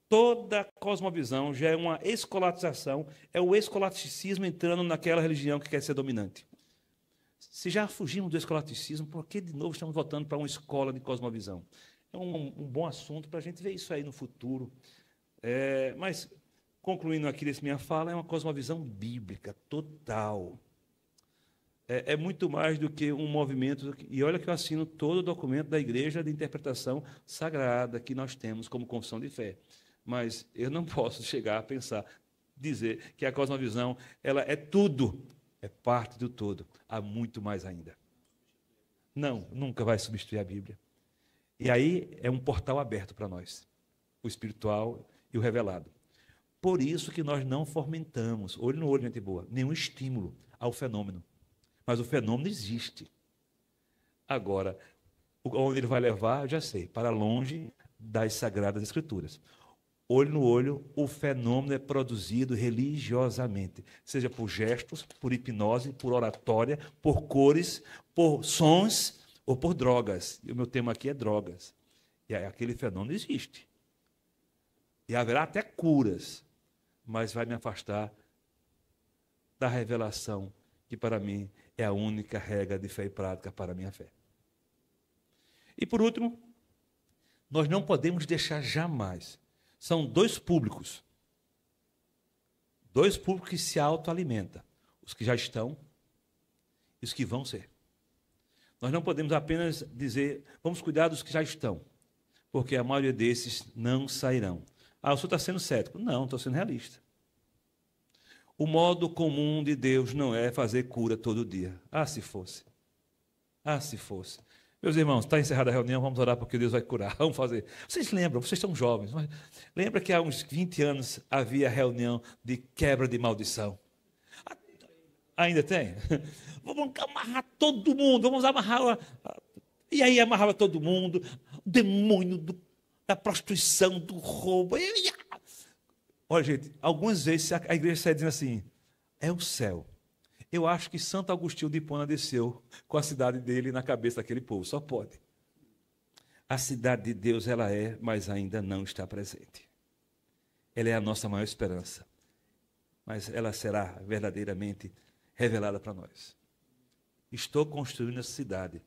Toda cosmovisão já é uma escolatização, é o escolasticismo entrando naquela religião que quer ser dominante. Se já fugimos do escolaticismo, por que de novo estamos voltando para uma escola de cosmovisão? É um bom assunto para a gente ver isso aí no futuro. Mas, concluindo aqui dessa minha fala, é uma cosmovisão bíblica, total. É muito mais do que um movimento, e olha que eu assino todo o documento da Igreja de Interpretação Sagrada que nós temos como confissão de fé. Mas eu não posso chegar a pensar, dizer que a cosmovisão ela é tudo, é parte do todo. Há muito mais ainda. Não, nunca vai substituir a Bíblia. E aí é um portal aberto para nós, o espiritual e o revelado. Por isso que nós não fomentamos, olho no olho, gente boa, nenhum estímulo ao fenômeno. Mas o fenômeno existe. Agora, onde ele vai levar, eu já sei, para longe das Sagradas Escrituras. Olho no olho, o fenômeno é produzido religiosamente, seja por gestos, por hipnose, por oratória, por cores, por sons ou por drogas. E o meu tema aqui é drogas. E aquele fenômeno existe. E haverá até curas, mas vai me afastar da revelação que para mim é a única regra de fé e prática para a minha fé. E por último, nós não podemos deixar jamais. São dois públicos que se autoalimentam, os que já estão e os que vão ser. Nós não podemos apenas dizer, vamos cuidar dos que já estão, porque a maioria desses não sairão. Ah, o senhor está sendo cético. Não, estou sendo realista. O modo comum de Deus não é fazer cura todo dia. Ah, se fosse. Ah, se fosse. Meus irmãos, está encerrada a reunião, vamos orar porque Deus vai curar. Vamos fazer. Vocês lembram, vocês são jovens, mas lembra que há uns 20 anos havia reunião de quebra de maldição? Ainda tem? Vamos amarrar todo mundo, vamos amarrar. E aí amarrava todo mundo, o demônio da prostituição, do roubo. Olha, gente, algumas vezes a igreja sai dizendo assim, é o céu. Eu acho que Santo Agostinho de Hipona desceu com a cidade dele na cabeça daquele povo, só pode. A cidade de Deus, ela é, mas ainda não está presente. Ela é a nossa maior esperança, mas ela será verdadeiramente revelada para nós. Estou construindo essa cidade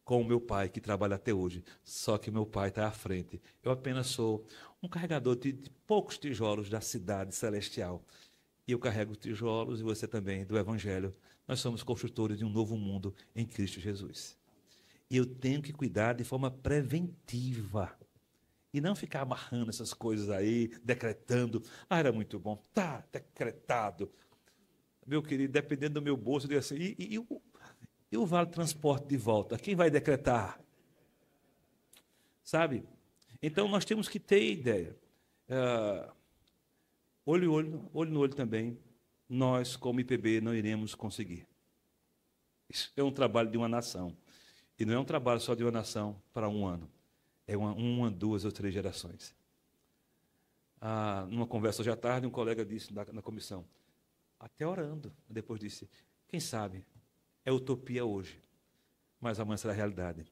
com o meu pai, que trabalha até hoje, só que meu pai está à frente. Eu apenas sou um carregador de poucos tijolos da cidade celestial. E eu carrego tijolos, e você também, do Evangelho. Nós somos construtores de um novo mundo em Cristo Jesus. E eu tenho que cuidar de forma preventiva. E não ficar amarrando essas coisas aí, decretando. Ah, era muito bom. Tá, decretado. Meu querido, dependendo do meu bolso, eu digo assim, e o vale transporte de volta? Quem vai decretar? Sabe? Então, nós temos que ter ideia. Olho no olho também, nós, como IPB, não iremos conseguir. Isso é um trabalho de uma nação. E não é um trabalho só de uma nação para um ano. É uma, 2 ou 3 gerações. Numa conversa hoje à tarde, um colega disse na comissão, até orando, depois disse, quem sabe, é utopia hoje, mas amanhã será realidade.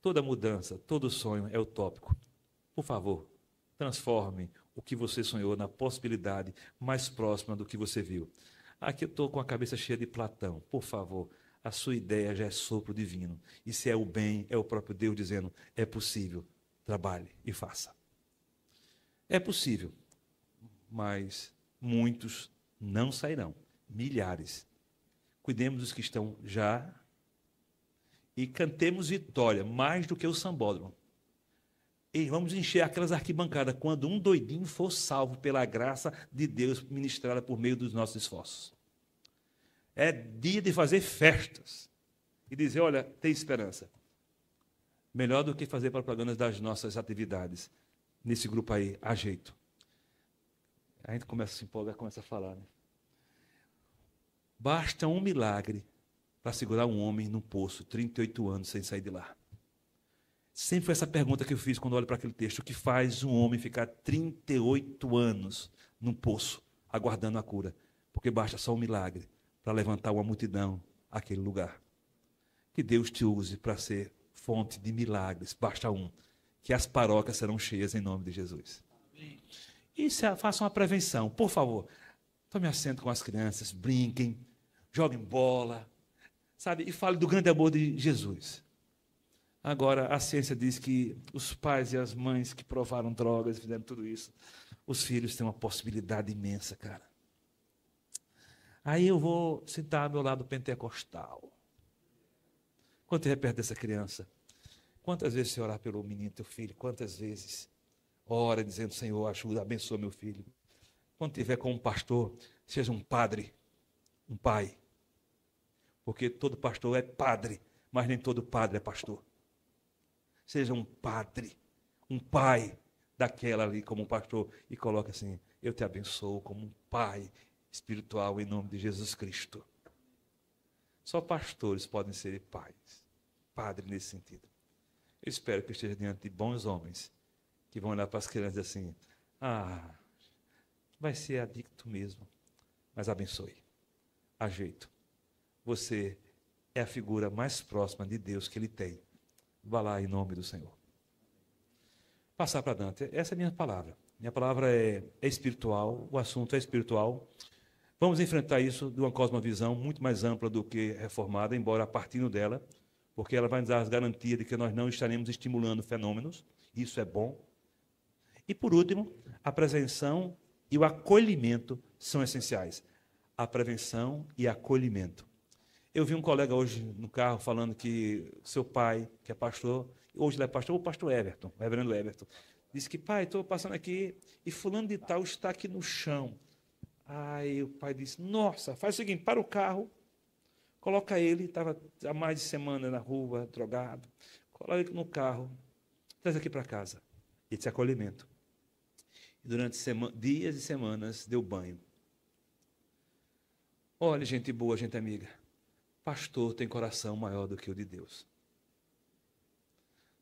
Toda mudança, todo sonho é utópico. Por favor, transforme o que você sonhou na possibilidade mais próxima do que você viu. Aqui eu estou com a cabeça cheia de Platão. Por favor, a sua ideia já é sopro divino. E se é o bem, é o próprio Deus dizendo, é possível, trabalhe e faça. É possível, mas muitos não sairão, milhares. Cuidemos dos que estão já e cantemos vitória, mais do que o sambódromo. E vamos encher aquelas arquibancadas quando um doidinho for salvo pela graça de Deus ministrada por meio dos nossos esforços. É dia de fazer festas e dizer, olha, tem esperança. Melhor do que fazer propagandas das nossas atividades. Nesse grupo aí, há jeito. A gente começa a se empolgar, começa a falar, né? Basta um milagre para segurar um homem num poço, 38 anos sem sair de lá. Sempre foi essa pergunta que eu fiz quando olho para aquele texto. O que faz um homem ficar 38 anos num poço, aguardando a cura? Porque basta só um milagre para levantar uma multidão àquele lugar. Que Deus te use para ser fonte de milagres. Basta um. Que as paróquias serão cheias em nome de Jesus. E façam uma prevenção, por favor. Tome assento com as crianças, brinquem, joguem bola, sabe? E fale do grande amor de Jesus. Agora, a ciência diz que os pais e as mães que provaram drogas e fizeram tudo isso, os filhos têm uma possibilidade imensa, cara. Aí eu vou sentar ao meu lado pentecostal. Quando estiver perto dessa criança, quantas vezes você orar pelo menino, teu filho? Quantas vezes ora dizendo, Senhor, ajuda, abençoa meu filho. Quando estiver com um pastor, seja um padre, um pai. Porque todo pastor é padre, mas nem todo padre é pastor. Seja um padre, um pai daquela ali como um pastor e coloque assim, eu te abençoo como um pai espiritual em nome de Jesus Cristo. Só pastores podem ser pais, padre nesse sentido. Eu espero que eu esteja diante de bons homens que vão olhar para as crianças assim, vai ser adicto mesmo, mas abençoe, ajeito. Você é a figura mais próxima de Deus que ele tem. Vá lá em nome do Senhor. Passar para Dante. Essa é a minha palavra. Minha palavra é espiritual, o assunto é espiritual. Vamos enfrentar isso de uma cosmovisão muito mais ampla do que reformada, embora partindo dela, porque ela vai nos dar as garantias de que nós não estaremos estimulando fenômenos. Isso é bom. E, por último, a prevenção e o acolhimento são essenciais. A prevenção e acolhimento. Eu vi um colega hoje no carro falando que seu pai, que é pastor, hoje ele é pastor, o pastor Everton, o reverendo Everton, disse que, pai, estou passando aqui e fulano de tal está aqui no chão. Aí o pai disse, nossa, faz o seguinte, para o carro, Coloca ele, estava há mais de semana na rua, drogado. Coloca ele no carro, traz aqui para casa. Esse acolhimento. E durante dias e semanas deu banho. Olha, gente boa, gente amiga. Pastor tem coração maior do que o de Deus.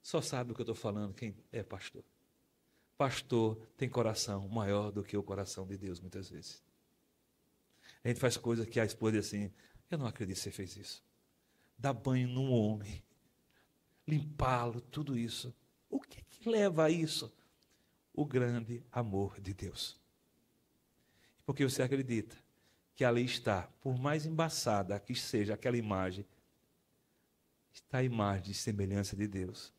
Só sabe o que eu estou falando quem é pastor. Pastor tem coração maior do que o coração de Deus, muitas vezes. A gente faz coisas que a esposa diz assim, eu não acredito que você fez isso. Dar banho num homem, limpá-lo, tudo isso. O que leva a isso? O grande amor de Deus. Porque você acredita que ali está, por mais embaçada que seja aquela imagem, está a imagem de semelhança de Deus.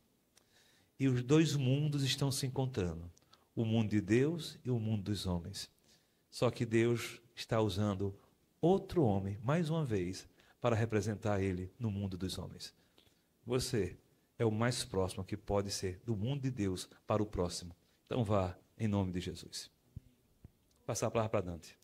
E os dois mundos estão se encontrando, o mundo de Deus e o mundo dos homens. Só que Deus está usando outro homem, mais uma vez, para representar ele no mundo dos homens. Você é o mais próximo que pode ser do mundo de Deus para o próximo. Então vá, em nome de Jesus. Passar a palavra para Dante.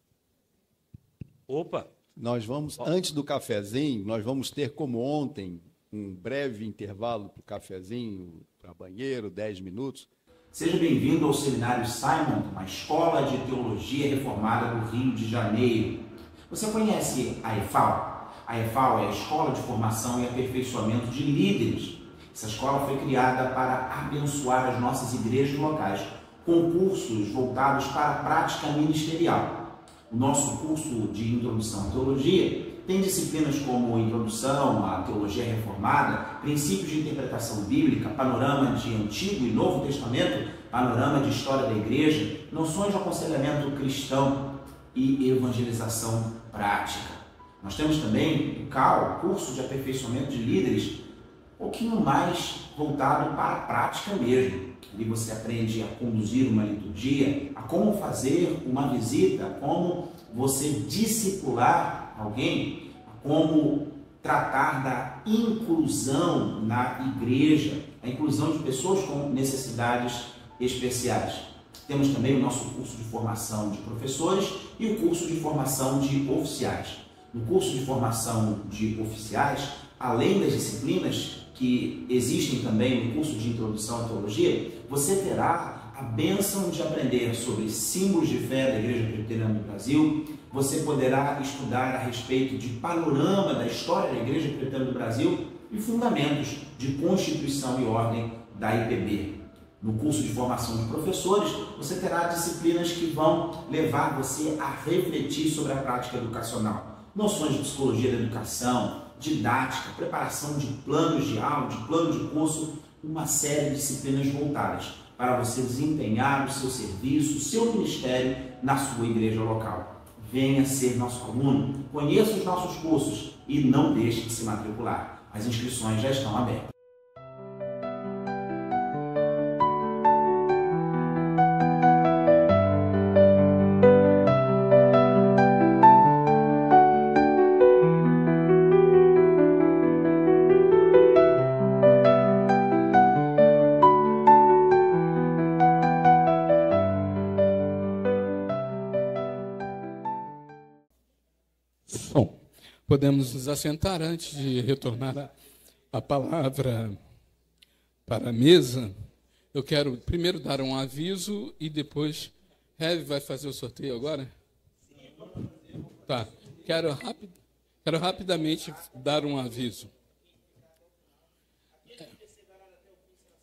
Opa! Nós vamos, antes do cafezinho, nós vamos ter, como ontem, um breve intervalo para o cafezinho, para banheiro, 10 minutos. Seja bem-vindo ao Seminário Simon, uma escola de teologia reformada do Rio de Janeiro. Você conhece a EFAL? A EFAL é a Escola de Formação e Aperfeiçoamento de Líderes. Essa escola foi criada para abençoar as nossas igrejas locais com cursos voltados para a prática ministerial. O nosso curso de Introdução à Teologia tem disciplinas como Introdução à Teologia Reformada, Princípios de Interpretação Bíblica, Panorama de Antigo e Novo Testamento, Panorama de História da Igreja, Noções de Aconselhamento Cristão e Evangelização Prática. Nós temos também o CAL, Curso de Aperfeiçoamento de Líderes, um pouquinho mais voltado para a prática mesmo. Ali você aprende a conduzir uma liturgia, a como fazer uma visita, a como você discipular alguém, a como tratar da inclusão na igreja, a inclusão de pessoas com necessidades especiais. Temos também o nosso curso de formação de professores e o curso de formação de oficiais. No curso de formação de oficiais, além das disciplinas que existem também no curso de Introdução à Teologia, você terá a bênção de aprender sobre símbolos de fé da Igreja Presbiteriana do Brasil, você poderá estudar a respeito de panorama da história da Igreja Presbiteriana do Brasil e fundamentos de Constituição e Ordem da IPB. No curso de formação de professores, você terá disciplinas que vão levar você a refletir sobre a prática educacional. Noções de psicologia da educação, didática, preparação de planos de aula, de plano de curso, uma série de disciplinas voltadas para você desempenhar o seu serviço, o seu ministério na sua igreja local. Venha ser nosso aluno, conheça os nossos cursos e não deixe de se matricular. As inscrições já estão abertas. Bom, podemos nos assentar antes de retornar a palavra para a mesa. Eu quero primeiro dar um aviso e depois... Rev vai fazer o sorteio agora? Tá. Quero rapidamente dar um aviso.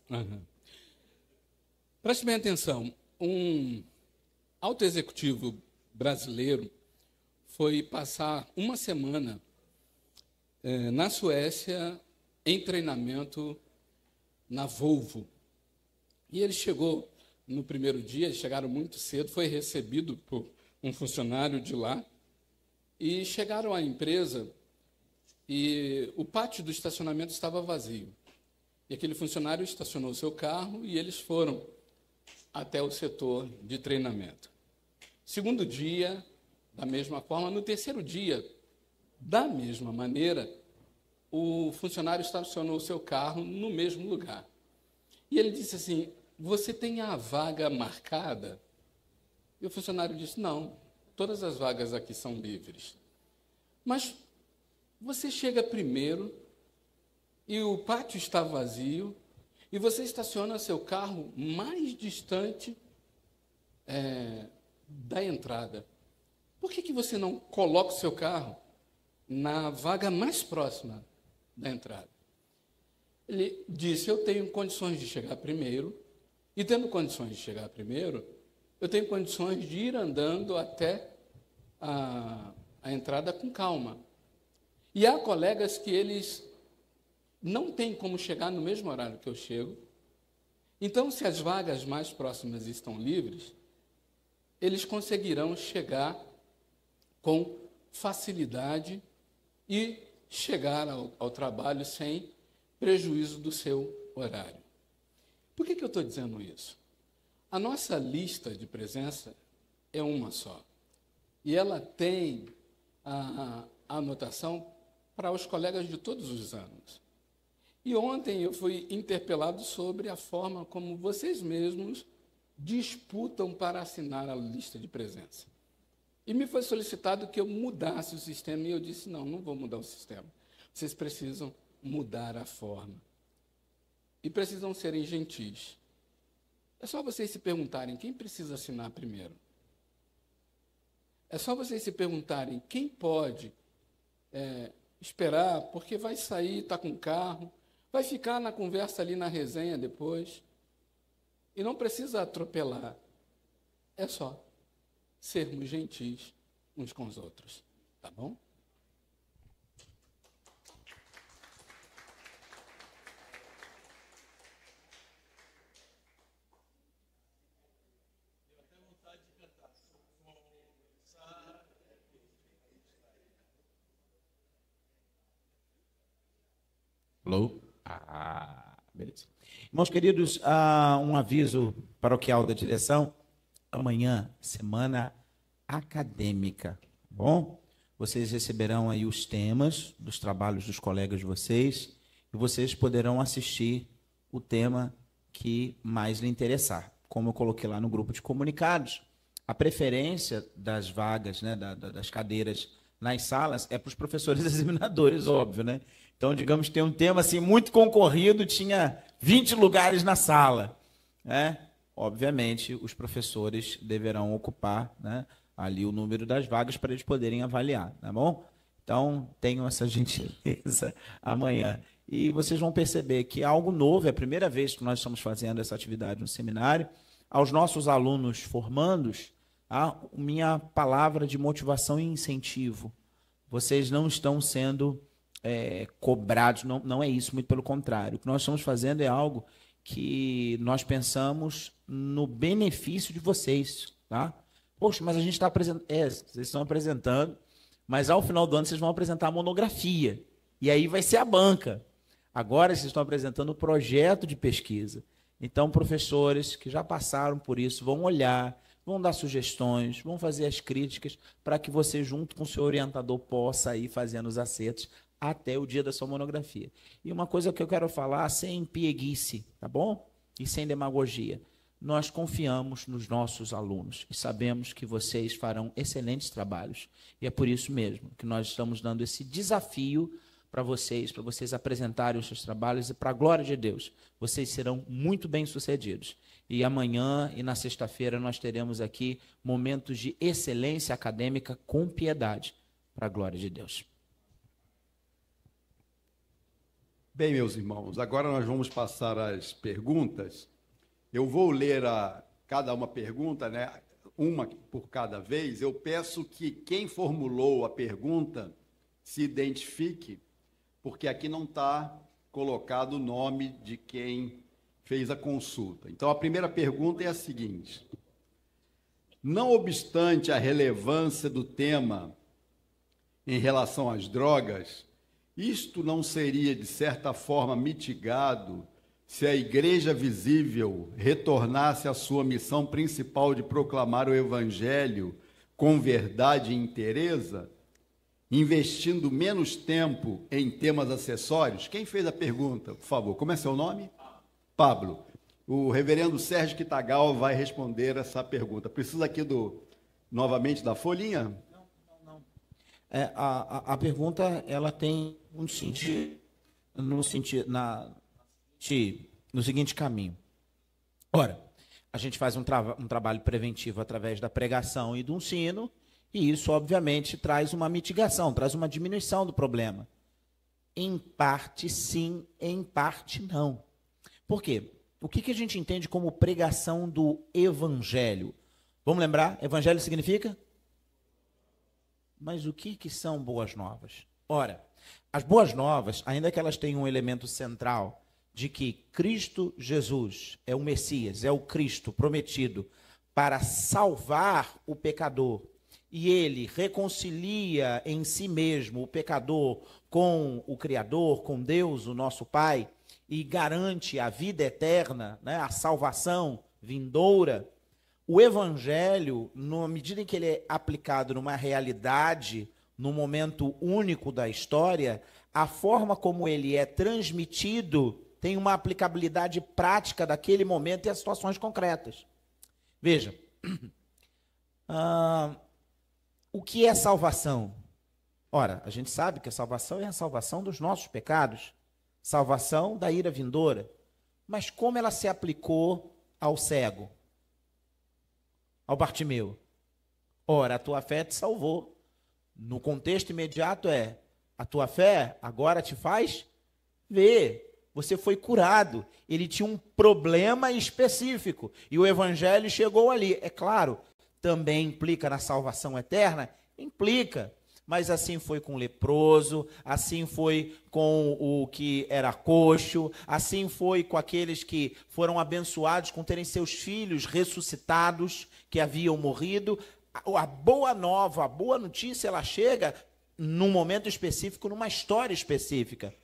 Uhum. Preste bem atenção. Um alto executivo brasileiro foi passar uma semana na Suécia em treinamento na Volvo. E ele chegou no primeiro dia, eles chegaram muito cedo, foi recebido por um funcionário de lá, e chegaram à empresa e o pátio do estacionamento estava vazio. E aquele funcionário estacionou seu carro e eles foram até o setor de treinamento. Segundo dia, da mesma forma. No terceiro dia, da mesma maneira, o funcionário estacionou o seu carro no mesmo lugar. E ele disse assim, você tem a vaga marcada? E o funcionário disse, não, todas as vagas aqui são livres. Mas você chega primeiro e o pátio está vazio e você estaciona seu carro mais distante da entrada. Por que você não coloca o seu carro na vaga mais próxima da entrada? Ele disse, eu tenho condições de chegar primeiro, e tendo condições de chegar primeiro, eu tenho condições de ir andando até a entrada com calma. E há colegas que eles não têm como chegar no mesmo horário que eu chego. Então, se as vagas mais próximas estão livres, eles conseguirão chegar com facilidade e chegar ao trabalho sem prejuízo do seu horário. Por que eu estou dizendo isso? A nossa lista de presença é uma só. E ela tem a anotação para os colegas de todos os anos. E ontem eu fui interpelado sobre a forma como vocês mesmos disputam para assinar a lista de presença. E me foi solicitado que eu mudasse o sistema, e eu disse, não vou mudar o sistema. Vocês precisam mudar a forma. E precisam serem gentis. É só vocês se perguntarem quem precisa assinar primeiro. É só vocês se perguntarem quem pode esperar, porque vai sair, está com carro, vai ficar na conversa ali na resenha depois. E não precisa atropelar. É só sermos gentis uns com os outros. Tá bom? Alô? Beleza. Irmãos queridos, um aviso paroquial da direção. Amanhã, semana acadêmica, tá bom? Vocês receberão aí os temas dos trabalhos dos colegas de vocês e vocês poderão assistir o tema que mais lhe interessar. Como eu coloquei lá no grupo de comunicados, a preferência das vagas, né, das cadeiras nas salas é para os professores examinadores, óbvio, né? Então, digamos que tem um tema assim muito concorrido, tinha 20 lugares na sala, né? Obviamente, os professores deverão ocupar, né, ali o número das vagas para eles poderem avaliar, tá bom? Então, tenham essa gentileza amanhã. E vocês vão perceber que é algo novo, é a primeira vez que nós estamos fazendo essa atividade no seminário. Aos nossos alunos formandos, minha palavra de motivação e incentivo. Vocês não estão sendo cobrados, não é isso, muito pelo contrário. O que nós estamos fazendo é algo que nós pensamos no benefício de vocês, tá? Poxa, mas a gente está apresentando... vocês estão apresentando, mas ao final do ano vocês vão apresentar a monografia. E aí vai ser a banca. Agora vocês estão apresentando o projeto de pesquisa. Então, professores que já passaram por isso vão olhar, vão dar sugestões, vão fazer as críticas para que você, junto com o seu orientador, possa ir fazendo os acertos até o dia da sua monografia. E uma coisa que eu quero falar sem pieguice, tá bom? E sem demagogia. Nós confiamos nos nossos alunos e sabemos que vocês farão excelentes trabalhos. E é por isso mesmo que nós estamos dando esse desafio para vocês apresentarem os seus trabalhos e, para a glória de Deus, vocês serão muito bem-sucedidos. E amanhã e na sexta-feira nós teremos aqui momentos de excelência acadêmica com piedade, para a glória de Deus. Bem, meus irmãos, agora nós vamos passar às perguntas. Eu vou ler cada uma pergunta, né? Uma por cada vez. Eu peço que quem formulou a pergunta se identifique, porque aqui não está colocado o nome de quem fez a consulta. Então, a primeira pergunta é a seguinte: não obstante a relevância do tema em relação às drogas, isto não seria, de certa forma, mitigado se a Igreja Visível retornasse à sua missão principal de proclamar o Evangelho com verdade e inteireza, investindo menos tempo em temas acessórios? Quem fez a pergunta, por favor? Como é seu nome? Pablo. O reverendo Sérgio Kitagal vai responder essa pergunta. Precisa aqui novamente da folhinha? A pergunta ela tem um sentido no seguinte caminho. Ora, a gente faz um trabalho preventivo através da pregação e do ensino, e isso, obviamente, traz uma mitigação, traz uma diminuição do problema. Em parte, sim, em parte, não. Por quê? O que a gente entende como pregação do evangelho? Vamos lembrar? Evangelho significa? Mas o que são boas novas? Ora, as boas novas, ainda que elas tenham um elemento central de que Cristo Jesus é o Messias, é o Cristo prometido para salvar o pecador, e ele reconcilia em si mesmo o pecador com o Criador, com Deus, o nosso Pai, e garante a vida eterna, né, a salvação vindoura. O Evangelho, na medida em que ele é aplicado numa realidade, num momento único da história, a forma como ele é transmitido tem uma aplicabilidade prática daquele momento e as situações concretas. Veja, o que é salvação? Ora, a gente sabe que a salvação é a salvação dos nossos pecados, salvação da ira vindoura. Mas como ela se aplicou ao cego, ao Bartimeu? Ora, a tua fé te salvou. No contexto imediato a tua fé agora te faz ver. Você foi curado. Ele tinha um problema específico e o evangelho chegou ali. É claro, também implica na salvação eterna? Implica. Mas assim foi com o leproso, assim foi com o que era coxo, assim foi com aqueles que foram abençoados com terem seus filhos ressuscitados, que haviam morrido. A boa nova, a boa notícia, ela chega num momento específico, numa história específica.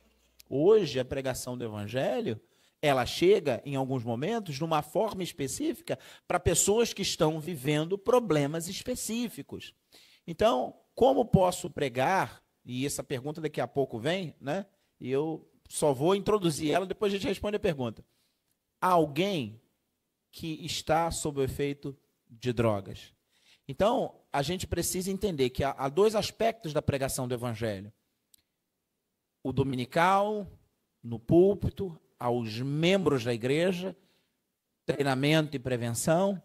Hoje, a pregação do evangelho, ela chega, em alguns momentos, numa forma específica para pessoas que estão vivendo problemas específicos. Então, como posso pregar, e essa pergunta daqui a pouco vem, né? E eu só vou introduzir ela, depois a gente responde a pergunta. Alguém que está sob o efeito de drogas. Então, a gente precisa entender que há dois aspectos da pregação do evangelho. O dominical, no púlpito, aos membros da igreja, treinamento e prevenção,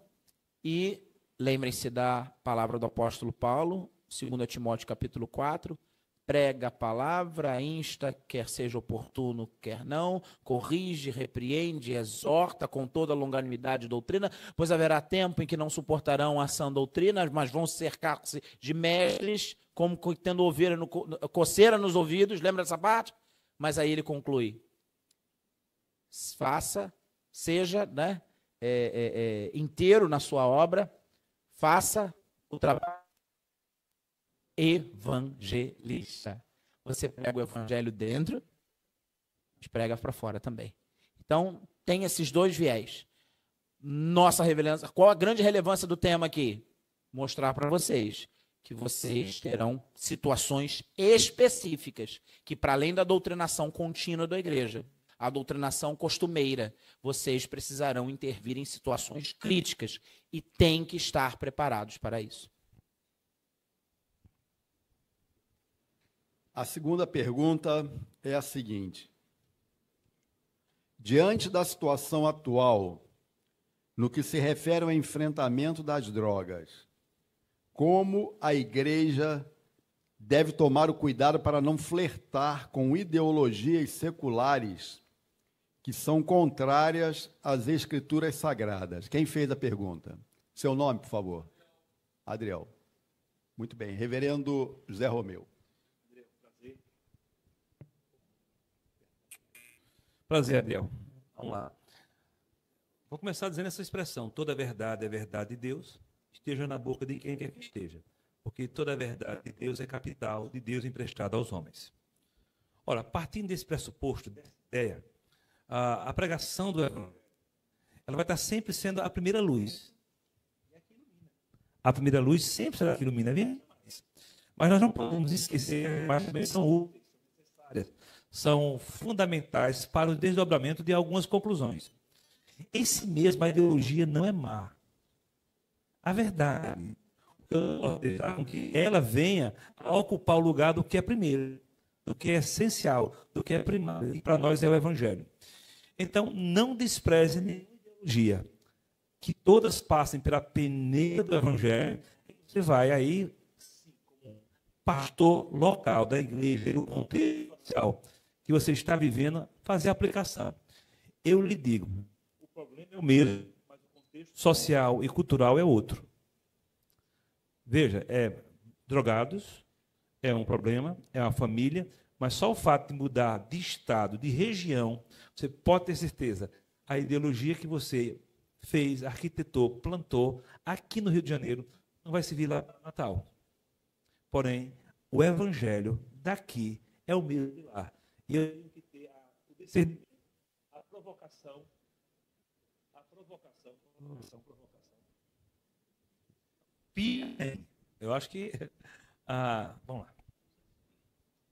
e lembrem-se da palavra do apóstolo Paulo, 2 Timóteo capítulo 4, prega a palavra, insta, quer seja oportuno, quer não, corrige, repreende, exorta com toda a longanimidade e doutrina, pois haverá tempo em que não suportarão a sã doutrina, mas vão cercar-se de mestres, como tendo coceira nos ouvidos, lembra dessa parte? Mas aí ele conclui, seja, né, inteiro na sua obra, faça o trabalho evangelista. Você prega o evangelho dentro, mas prega para fora também. Então, tem esses dois viés. Nossa relevância, qual a grande relevância do tema aqui? Mostrar para vocês que vocês terão situações específicas, que para além da doutrinação contínua da igreja, a doutrinação costumeira, vocês precisarão intervir em situações críticas e têm que estar preparados para isso. A segunda pergunta é a seguinte: diante da situação atual, no que se refere ao enfrentamento das drogas, como a igreja deve tomar o cuidado para não flertar com ideologias seculares que são contrárias às escrituras sagradas? Quem fez a pergunta? Seu nome, por favor. Adriel. Muito bem. Reverendo José Romeu. Prazer, Adriel. Vamos lá. Vou começar dizendo essa expressão: toda verdade é verdade de Deus, esteja na boca de quem quer que esteja, porque toda verdade de Deus é capital de Deus emprestada aos homens. Ora, partindo desse pressuposto, dessa ideia, a pregação do Evangelho, ela vai estar sempre sendo a primeira luz. A primeira luz sempre será a que ilumina a vida. Mas nós não podemos esquecer, mas também são úteis, são necessárias, são fundamentais para o desdobramento de algumas conclusões. Em si mesmo, a ideologia não é má. A verdade, o eu não posso deixar com que ela venha a ocupar o lugar do que é primeiro, do que é essencial, do que é primário, e para nós é o Evangelho. Então, não despreze nenhuma ideologia, que todas passem pela peneira do Evangelho, e você vai aí, como pastor local da igreja, do contexto social que você está vivendo, fazer a aplicação. Eu lhe digo, o problema é o mesmo, mas o contexto social e cultural é outro. Veja, drogados é um problema, é uma família, mas só o fato de mudar de estado, de região, você pode ter certeza, a ideologia que você fez, arquitetou, plantou aqui no Rio de Janeiro, não vai servir lá para Natal. Porém, o evangelho daqui é o mesmo de lá. E eu tenho que ter o discernimento, a provocação. Eu acho que... vamos lá.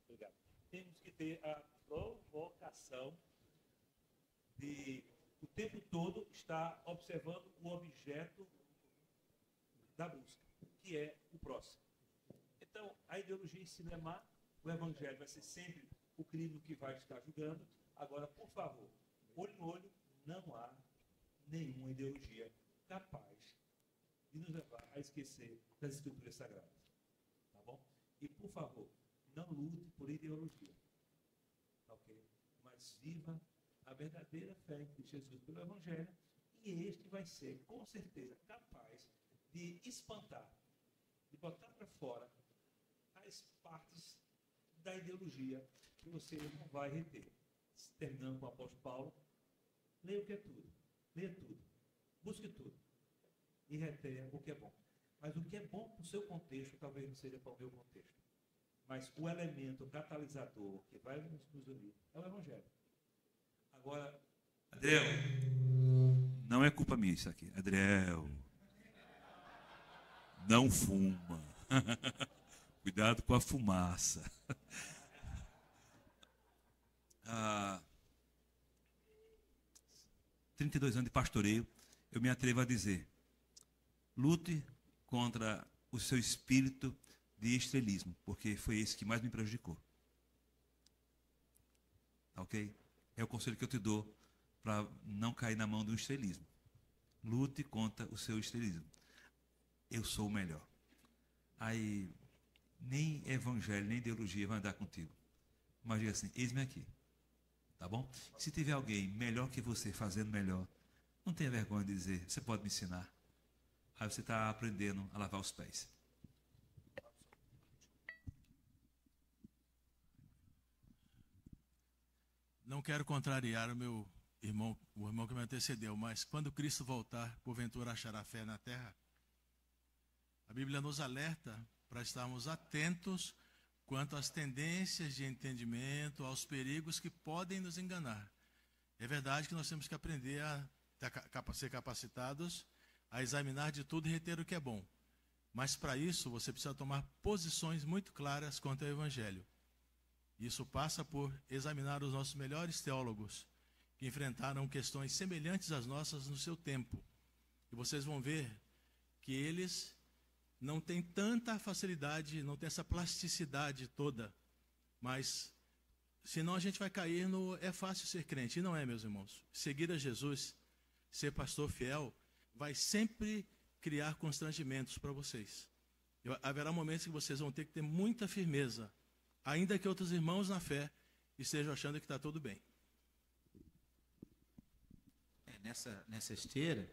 Obrigado. Temos que ter a provocação de o tempo todo estar observando o objeto da busca, que é o próximo. Então, a ideologia ensina má, o evangelho vai ser sempre o crime que vai estar julgando. Agora, por favor, olho no olho, não há nenhuma ideologia capaz de nos levar a esquecer das escrituras sagradas. Tá bom? E, por favor, não lute por ideologia. Ok? Mas viva a verdadeira fé em Cristo Jesus pelo Evangelho, e este vai ser, com certeza, capaz de espantar, de botar para fora as partes da ideologia que você não vai reter. Terminando com o apóstolo Paulo, leia o que é tudo, leia tudo, busque tudo, e retenha o que é bom. Mas o que é bom para o seu contexto, talvez não seja para o meu contexto. Mas o elemento catalisador que vai nos unir é o Evangelho. Agora, Adriel, não é culpa minha isso aqui. Adriel, não fuma. Cuidado com a fumaça. 32 anos de pastoreio, eu me atrevo a dizer: lute contra o seu espírito de estrelismo, porque foi esse que mais me prejudicou. Ok? É o conselho que eu te dou para não cair na mão do estrelismo. Lute contra o seu estrelismo. Eu sou o melhor. Aí, nem evangelho, nem ideologia vai andar contigo. Mas diga assim: eis-me aqui. Tá bom? Se tiver alguém melhor que você, fazendo melhor, não tenha vergonha de dizer: você pode me ensinar. Aí você está aprendendo a lavar os pés. Não quero contrariar o irmão que me antecedeu, mas quando Cristo voltar, porventura achará fé na terra? A Bíblia nos alerta para estarmos atentos quanto às tendências de entendimento, aos perigos que podem nos enganar. É verdade que nós temos que aprender a ser capacitados a examinar de tudo e reter o que é bom. Mas para isso você precisa tomar posições muito claras quanto ao Evangelho. Isso passa por examinar os nossos melhores teólogos, que enfrentaram questões semelhantes às nossas no seu tempo. E vocês vão ver que eles não têm tanta facilidade, não têm essa plasticidade toda. Mas, senão a gente vai cair no é fácil ser crente. E não é, meus irmãos. Seguir a Jesus, ser pastor fiel, vai sempre criar constrangimentos para vocês. Haverá momentos que vocês vão ter que ter muita firmeza, ainda que outros irmãos na fé estejam achando que está tudo bem. Nessa esteira,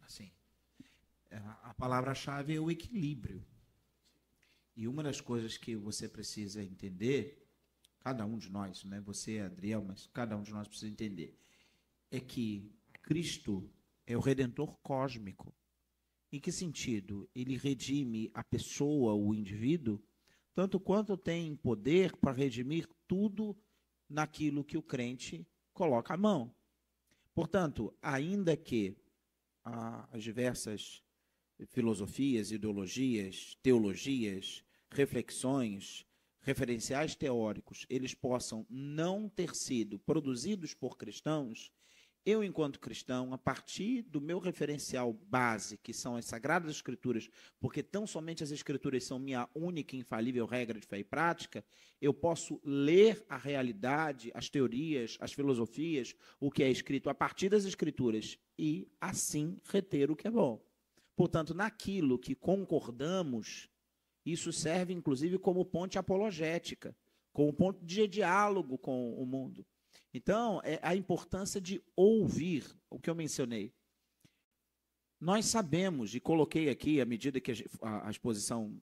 assim, a palavra-chave é o equilíbrio. E uma das coisas que você precisa entender, cada um de nós, não é você, Adriel, mas cada um de nós precisa entender, é que Cristo é o Redentor cósmico. Em que sentido? Ele redime a pessoa, o indivíduo, tanto quanto tem poder para redimir tudo naquilo que o crente coloca à mão. Portanto, ainda que as diversas filosofias, ideologias, teologias, reflexões, referenciais teóricos, eles possam não ter sido produzidos por cristãos, eu, enquanto cristão, a partir do meu referencial base, que são as Sagradas Escrituras, porque tão somente as Escrituras são minha única e infalível regra de fé e prática, eu posso ler a realidade, as teorias, as filosofias, o que é escrito a partir das Escrituras e, assim, reter o que é bom. Portanto, naquilo que concordamos, isso serve, inclusive, como ponte apologética, como ponto de diálogo com o mundo. Então, é a importância de ouvir o que eu mencionei. Nós sabemos, e coloquei aqui, à medida que a exposição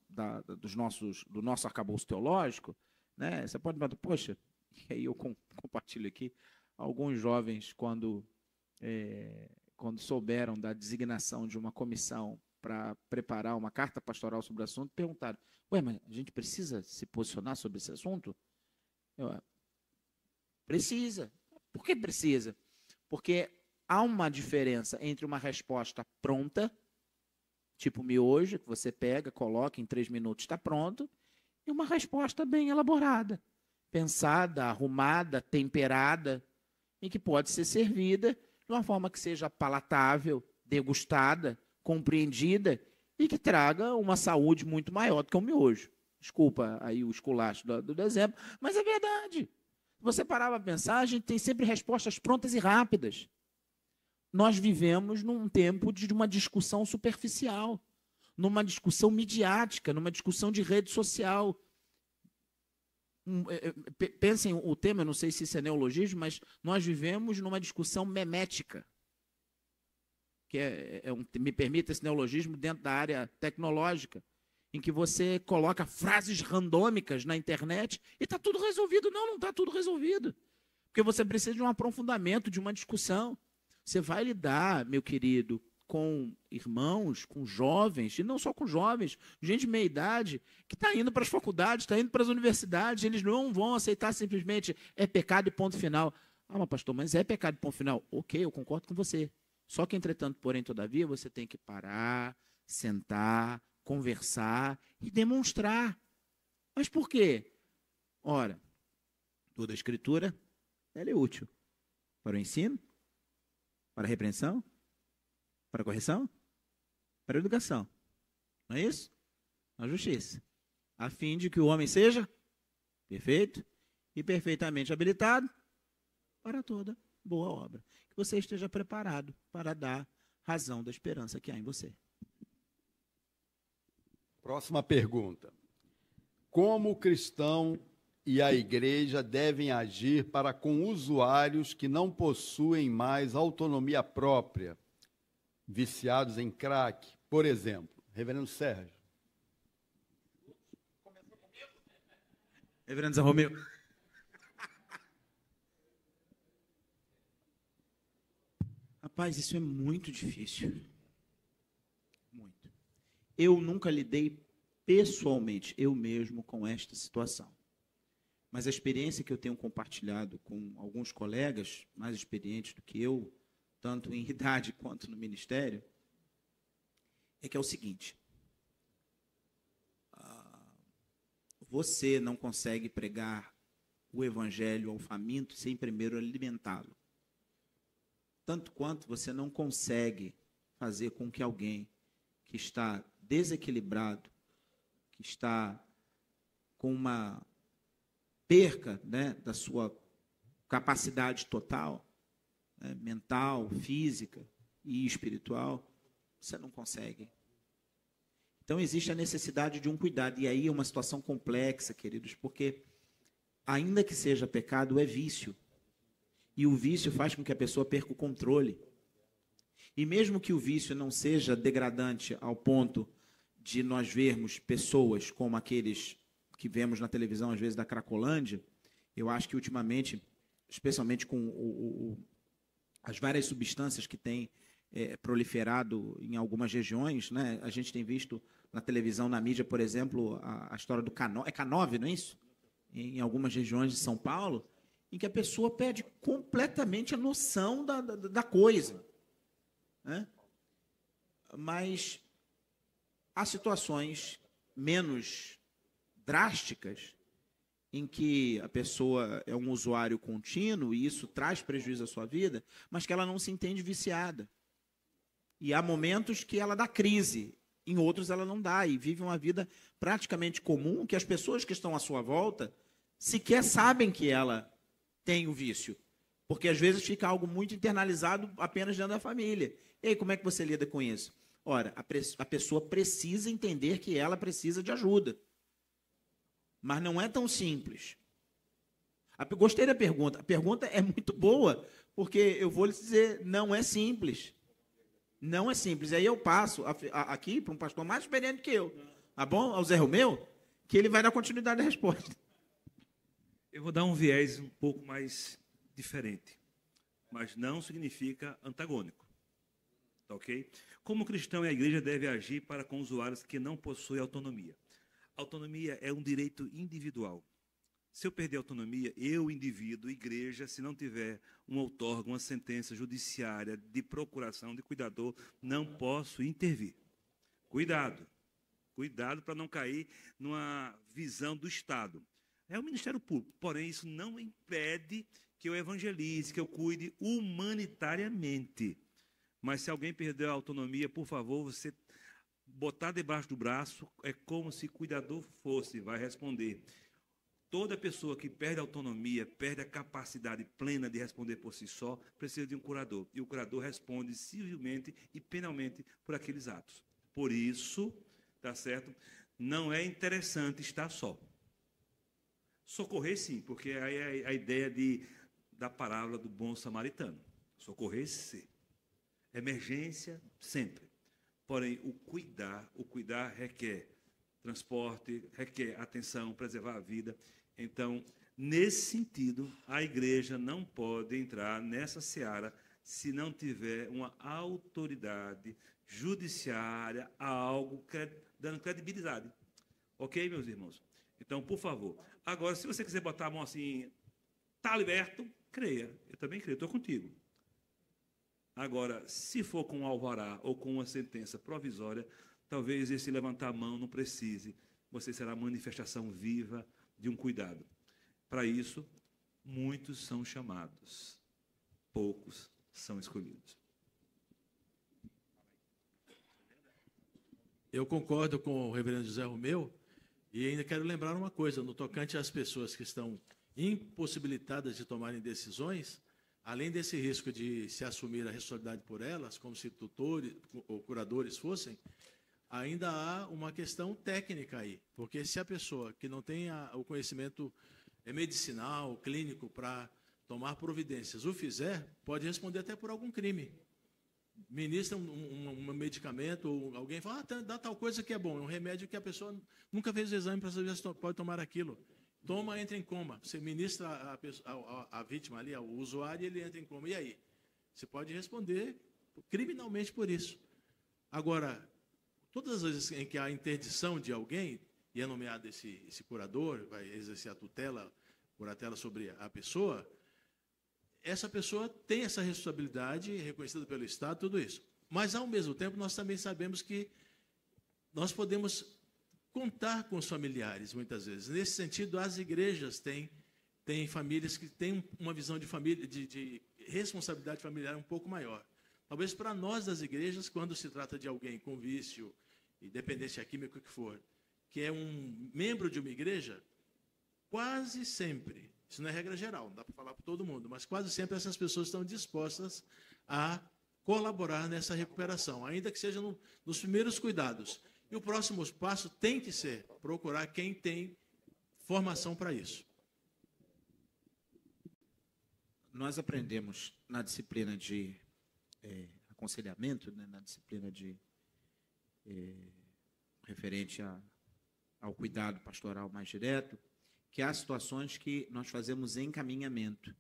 do nosso arcabouço teológico, né, você pode perguntar, poxa, e aí eu compartilho aqui, alguns jovens, quando souberam da designação de uma comissão para preparar uma carta pastoral sobre o assunto, perguntaram, ué, mas a gente precisa se posicionar sobre esse assunto? Precisa. Por que precisa? Porque há uma diferença entre uma resposta pronta, tipo miojo, que você pega, coloca, em 3 minutos está pronto, e uma resposta bem elaborada, pensada, arrumada, temperada, e que pode ser servida de uma forma que seja palatável, degustada, compreendida, e que traga uma saúde muito maior do que o miojo. Desculpa aí o esculacho do exemplo, mas é verdade. Você parava a pensar, a gente tem sempre respostas prontas e rápidas. Nós vivemos num tempo de uma discussão superficial, numa discussão midiática, numa discussão de rede social. Pensem o tema, eu não sei se isso é neologismo, mas nós vivemos numa discussão memética, que me permita esse neologismo dentro da área tecnológica, em que você coloca frases randômicas na internet e está tudo resolvido. Não está tudo resolvido. Porque você precisa de um aprofundamento, de uma discussão. Você vai lidar, meu querido, com irmãos, com jovens, e não só com jovens, gente de meia idade, que está indo para as faculdades, está indo para as universidades, eles não vão aceitar simplesmente é pecado e ponto final. Ah, mas pastor, mas é pecado e ponto final. Ok, eu concordo com você. Só que, entretanto, porém, todavia, você tem que parar, sentar, conversar e demonstrar. Mas por quê? Ora, toda a Escritura ela é útil para o ensino, para a repreensão, para a correção, para a educação. Não é isso? A justiça. A fim de que o homem seja perfeito e perfeitamente habilitado para toda boa obra. Que você esteja preparado para dar razão da esperança que há em você. Próxima pergunta. Como o cristão e a igreja devem agir para com usuários que não possuem mais autonomia própria, viciados em crack? Por exemplo, Reverendo Sérgio. Reverendo Zé Romeu. Rapaz, isso é muito difícil. Muito. Eu nunca lidei pessoalmente, eu mesmo, com esta situação. Mas a experiência que eu tenho compartilhado com alguns colegas mais experientes do que eu, tanto em idade quanto no ministério, é que é o seguinte: você não consegue pregar o evangelho ao faminto sem primeiro alimentá-lo. Tanto quanto você não consegue fazer com que alguém que está desequilibrado, que está com uma perca, né, da sua capacidade total, né, mental, física e espiritual, você não consegue. Então existe a necessidade de um cuidado, e aí é uma situação complexa, queridos, porque ainda que seja pecado, é vício. E o vício faz com que a pessoa perca o controle. E mesmo que o vício não seja degradante ao ponto de nós vermos pessoas como aqueles que vemos na televisão, às vezes, da Cracolândia, eu acho que ultimamente, especialmente com as várias substâncias que têm proliferado em algumas regiões, né? A gente tem visto na televisão, na mídia, por exemplo, a história do K9, é K9, não é isso? Em algumas regiões de São Paulo, em que a pessoa perde completamente a noção da coisa, né? Mas há situações menos drásticas em que a pessoa é um usuário contínuo e isso traz prejuízo à sua vida, mas que ela não se entende viciada. E há momentos que ela dá crise, em outros ela não dá, e vive uma vida praticamente comum, que as pessoas que estão à sua volta sequer sabem que ela tem o vício. Porque às vezes fica algo muito internalizado apenas dentro da família. E aí, como é que você lida com isso? Ora, a pessoa precisa entender que ela precisa de ajuda. Mas não é tão simples. Gostei da pergunta. A pergunta é muito boa, porque eu vou lhe dizer, não é simples. Não é simples. Aí eu passo aqui para um pastor mais experiente que eu, tá bom? Ao Zé Romeu, que ele vai dar continuidade à resposta. Eu vou dar um viés um pouco mais diferente, mas não significa antagônico. Tá ok? Como cristão, a igreja deve agir para com usuários que não possuem autonomia. Autonomia é um direito individual. Se eu perder a autonomia, eu, indivíduo, igreja, se não tiver um outorga, uma sentença judiciária de procuração de cuidador, não posso intervir. Cuidado. Cuidado para não cair numa visão do Estado. É o Ministério Público, porém isso não impede que eu evangelize, que eu cuide humanitariamente. Mas se alguém perdeu a autonomia, por favor, você botar debaixo do braço é como se cuidador fosse, vai responder. Toda pessoa que perde a autonomia, perde a capacidade plena de responder por si só, precisa de um curador. E o curador responde civilmente e penalmente por aqueles atos. Por isso, tá certo? Não é interessante estar só. Socorrer sim, porque aí é a ideia da parábola do bom samaritano. Socorrer sim. Emergência sempre. Porém, o cuidar requer transporte, requer atenção, preservar a vida. Então, nesse sentido, a igreja não pode entrar nessa seara se não tiver uma autoridade judiciária a algo dando credibilidade. Ok, meus irmãos? Então, por favor. Agora, se você quiser botar a mão assim, está liberto, creia. Eu também creio, estou contigo. Agora, se for com um alvará ou com uma sentença provisória, talvez esse levantar a mão não precise. Você será a manifestação viva de um cuidado. Para isso, muitos são chamados, poucos são escolhidos. Eu concordo com o reverendo José Romeu e ainda quero lembrar uma coisa, no tocante às pessoas que estão impossibilitadas de tomarem decisões, além desse risco de se assumir a responsabilidade por elas, como se tutores ou curadores fossem, ainda há uma questão técnica aí, porque se a pessoa que não tem o conhecimento medicinal, clínico, para tomar providências, o fizer, pode responder até por algum crime. Ministra um medicamento, ou alguém fala, dá tal coisa que é bom, é um remédio que a pessoa nunca fez o exame para saber se pode tomar aquilo. Toma, entra em coma. Você ministra a vítima ali, o usuário, e ele entra em coma. E aí? Você pode responder criminalmente por isso. Agora, todas as vezes em que há interdição de alguém, e é nomeado esse curador, vai exercer a tutela, curatela sobre a pessoa, essa pessoa tem essa responsabilidade reconhecida pelo Estado, tudo isso. Mas, ao mesmo tempo, nós também sabemos que nós podemos contar com os familiares, muitas vezes. Nesse sentido, as igrejas têm famílias que têm uma visão de família, de responsabilidade familiar um pouco maior. Talvez para nós das igrejas, quando se trata de alguém com vício e dependência química, o que for, que é um membro de uma igreja, quase sempre, isso não é regra geral, não dá para falar para todo mundo, mas quase sempre essas pessoas estão dispostas a colaborar nessa recuperação, ainda que seja nos primeiros cuidados. E o próximo passo tem que ser procurar quem tem formação para isso. Nós aprendemos na disciplina de aconselhamento, né, na disciplina de referente ao cuidado pastoral mais direto, que há situações que nós fazemos encaminhamento,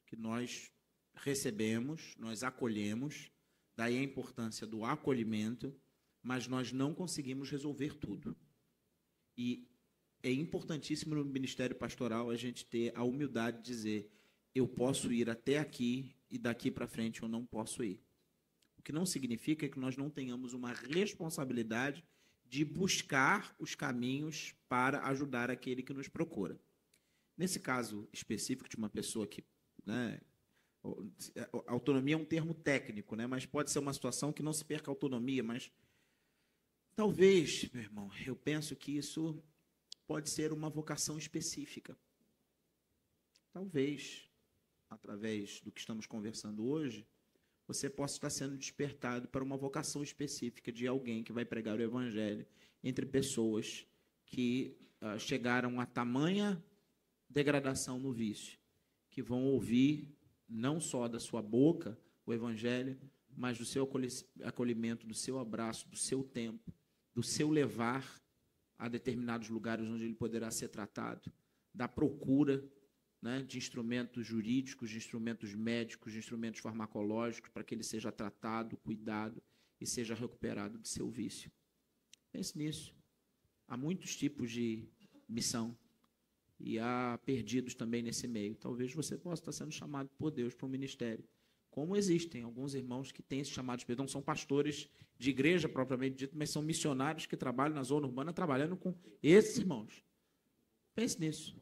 que nós recebemos, nós acolhemos, daí a importância do acolhimento, mas nós não conseguimos resolver tudo. E é importantíssimo no ministério pastoral a gente ter a humildade de dizer, eu posso ir até aqui e daqui para frente eu não posso ir. O que não significa que nós não tenhamos uma responsabilidade de buscar os caminhos para ajudar aquele que nos procura. Nesse caso específico de uma pessoa que, né, autonomia é um termo técnico, né, mas pode ser uma situação que não se perca a autonomia, mas talvez, meu irmão, eu penso que isso pode ser uma vocação específica. Talvez, através do que estamos conversando hoje, você possa estar sendo despertado para uma vocação específica de alguém que vai pregar o evangelho entre pessoas que chegaram a tamanha degradação no vício, que vão ouvir não só da sua boca o evangelho, mas do seu acolhimento, do seu abraço, do seu tempo, do seu levar a determinados lugares onde ele poderá ser tratado, da procura, né, de instrumentos jurídicos, de instrumentos médicos, de instrumentos farmacológicos, para que ele seja tratado, cuidado e seja recuperado de seu vício. Pense nisso. Há muitos tipos de missão e há perdidos também nesse meio. Talvez você possa estar sendo chamado por Deus para um ministério. Como existem alguns irmãos que têm esse chamado de perdão, são pastores de igreja propriamente dito, mas são missionários que trabalham na zona urbana, trabalhando com esses irmãos. Pense nisso.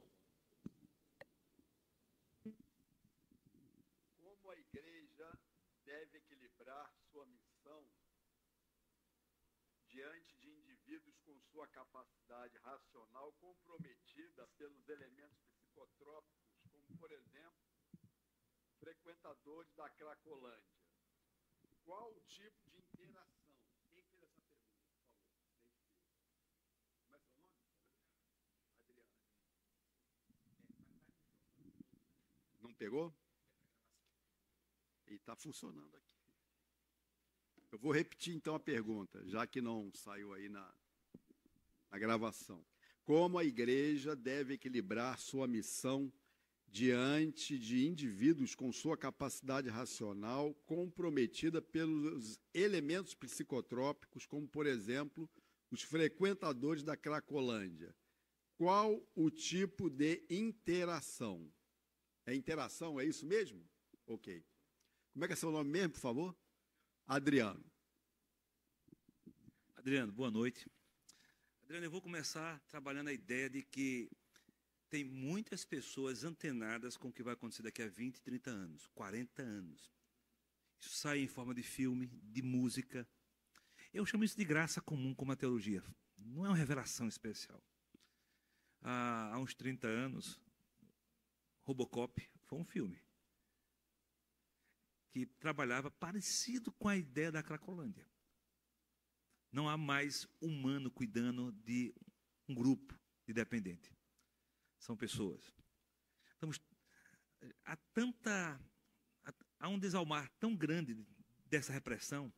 Como a igreja deve equilibrar sua missão diante de indivíduos com sua capacidade racional comprometida pelos elementos psicotrópicos, como, por exemplo, frequentadores da Cracolândia? Qual o tipo de interação? Quem fez essa pergunta, por favor? Como é seu nome? Adriano. Não pegou? E está funcionando aqui. Eu vou repetir então a pergunta, já que não saiu aí na gravação. Como a igreja deve equilibrar sua missão diante de indivíduos com sua capacidade racional comprometida pelos elementos psicotrópicos, como, por exemplo, os frequentadores da Cracolândia? Qual o tipo de interação? É interação, é isso mesmo? Ok. Como é que é seu nome mesmo, por favor? Adriano. Adriano, boa noite. Adriano, eu vou começar trabalhando a ideia de que tem muitas pessoas antenadas com o que vai acontecer daqui a 20, 30 anos, 40 anos. Isso sai em forma de filme, de música. Eu chamo isso de graça comum, como a teologia. Não é uma revelação especial. Há uns 30 anos, Robocop foi um filme que trabalhava parecido com a ideia da Cracolândia. Não há mais humano cuidando de um grupo de dependente. São pessoas. Há um desalmar tão grande dessa repressão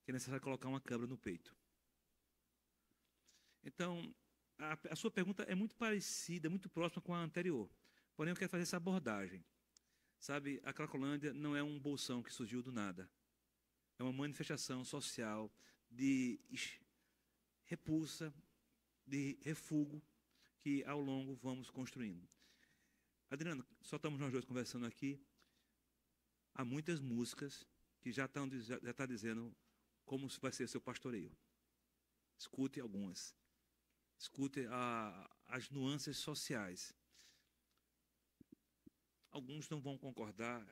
que é necessário colocar uma câmera no peito. Então, a sua pergunta é muito parecida, muito próxima com a anterior. Porém, eu quero fazer essa abordagem. Sabe, a Cracolândia não é um bolsão que surgiu do nada. É uma manifestação social de repulsa, de refúgio, que ao longo vamos construindo. Adriano, só estamos nós dois conversando aqui. Há muitas músicas que já estão dizendo como vai ser o seu pastoreio. Escute algumas. Escute as nuances sociais. Alguns não vão concordar,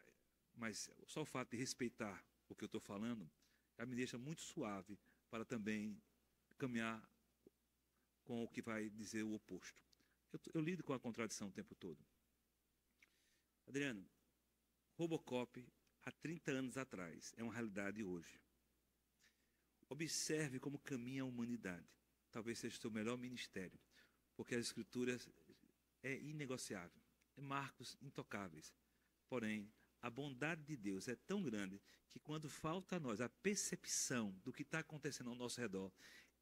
mas só o fato de respeitar o que eu estou falando já me deixa muito suave para também caminhar com o que vai dizer o oposto. Eu lido com a contradição o tempo todo. Adriano, Robocop, há 30 anos atrás, é uma realidade hoje. Observe como caminha a humanidade. Talvez seja o seu melhor ministério, porque as Escrituras é inegociável. É marcos intocáveis. Porém, a bondade de Deus é tão grande que quando falta a nós a percepção do que está acontecendo ao nosso redor,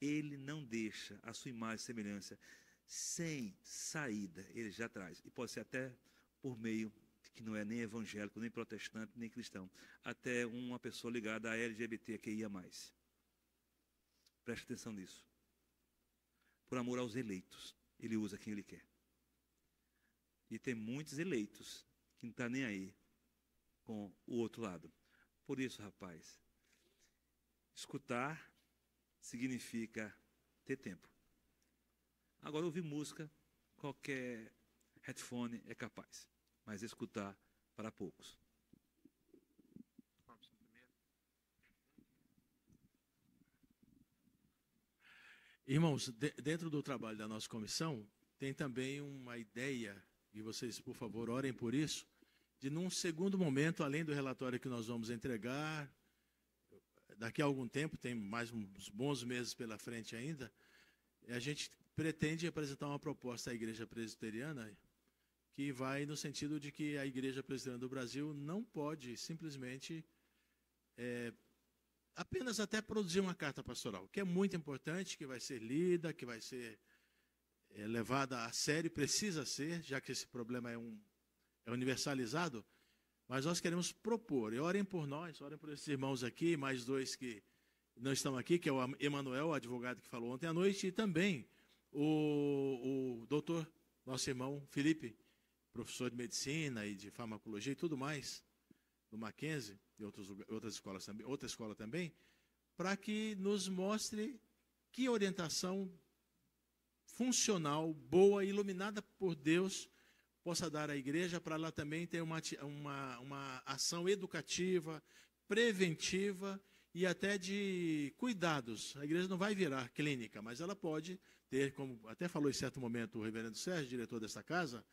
Ele não deixa a sua imagem e semelhança sem saída. Ele já traz. E pode ser até por meio que não é nem evangélico, nem protestante, nem cristão. Até uma pessoa ligada a LGBTQIA+. Preste atenção nisso. Por amor aos eleitos, Ele usa quem Ele quer. E tem muitos eleitos que não estão nem aí com o outro lado. Por isso, rapaz, escutar significa ter tempo. Agora, ouvir música, qualquer headphone é capaz, mas escutar para poucos. Irmãos, dentro do trabalho da nossa comissão, tem também uma ideia, e vocês, por favor, orem por isso, de num segundo momento, além do relatório que nós vamos entregar, daqui a algum tempo, tem mais uns bons meses pela frente ainda, a gente pretende apresentar uma proposta à Igreja Presbiteriana que vai no sentido de que a Igreja Presbiteriana do Brasil não pode simplesmente apenas até produzir uma carta pastoral, que é muito importante, que vai ser lida, que vai ser levada a sério, precisa ser, já que esse problema é universalizado, mas nós queremos propor, e orem por nós, orem por esses irmãos aqui, mais dois que não estão aqui, que é o Emanuel, o advogado que falou ontem à noite, e também o doutor, nosso irmão Felipe, professor de medicina e de farmacologia e tudo mais, do Mackenzie e outras escolas também, outra escola também, para que nos mostre que orientação funcional, boa, iluminada por Deus, possa dar à igreja para ela também ter uma ação educativa, preventiva e até de cuidados. A igreja não vai virar clínica, mas ela pode ter, como até falou em certo momento o reverendo Sérgio, diretor desta casa,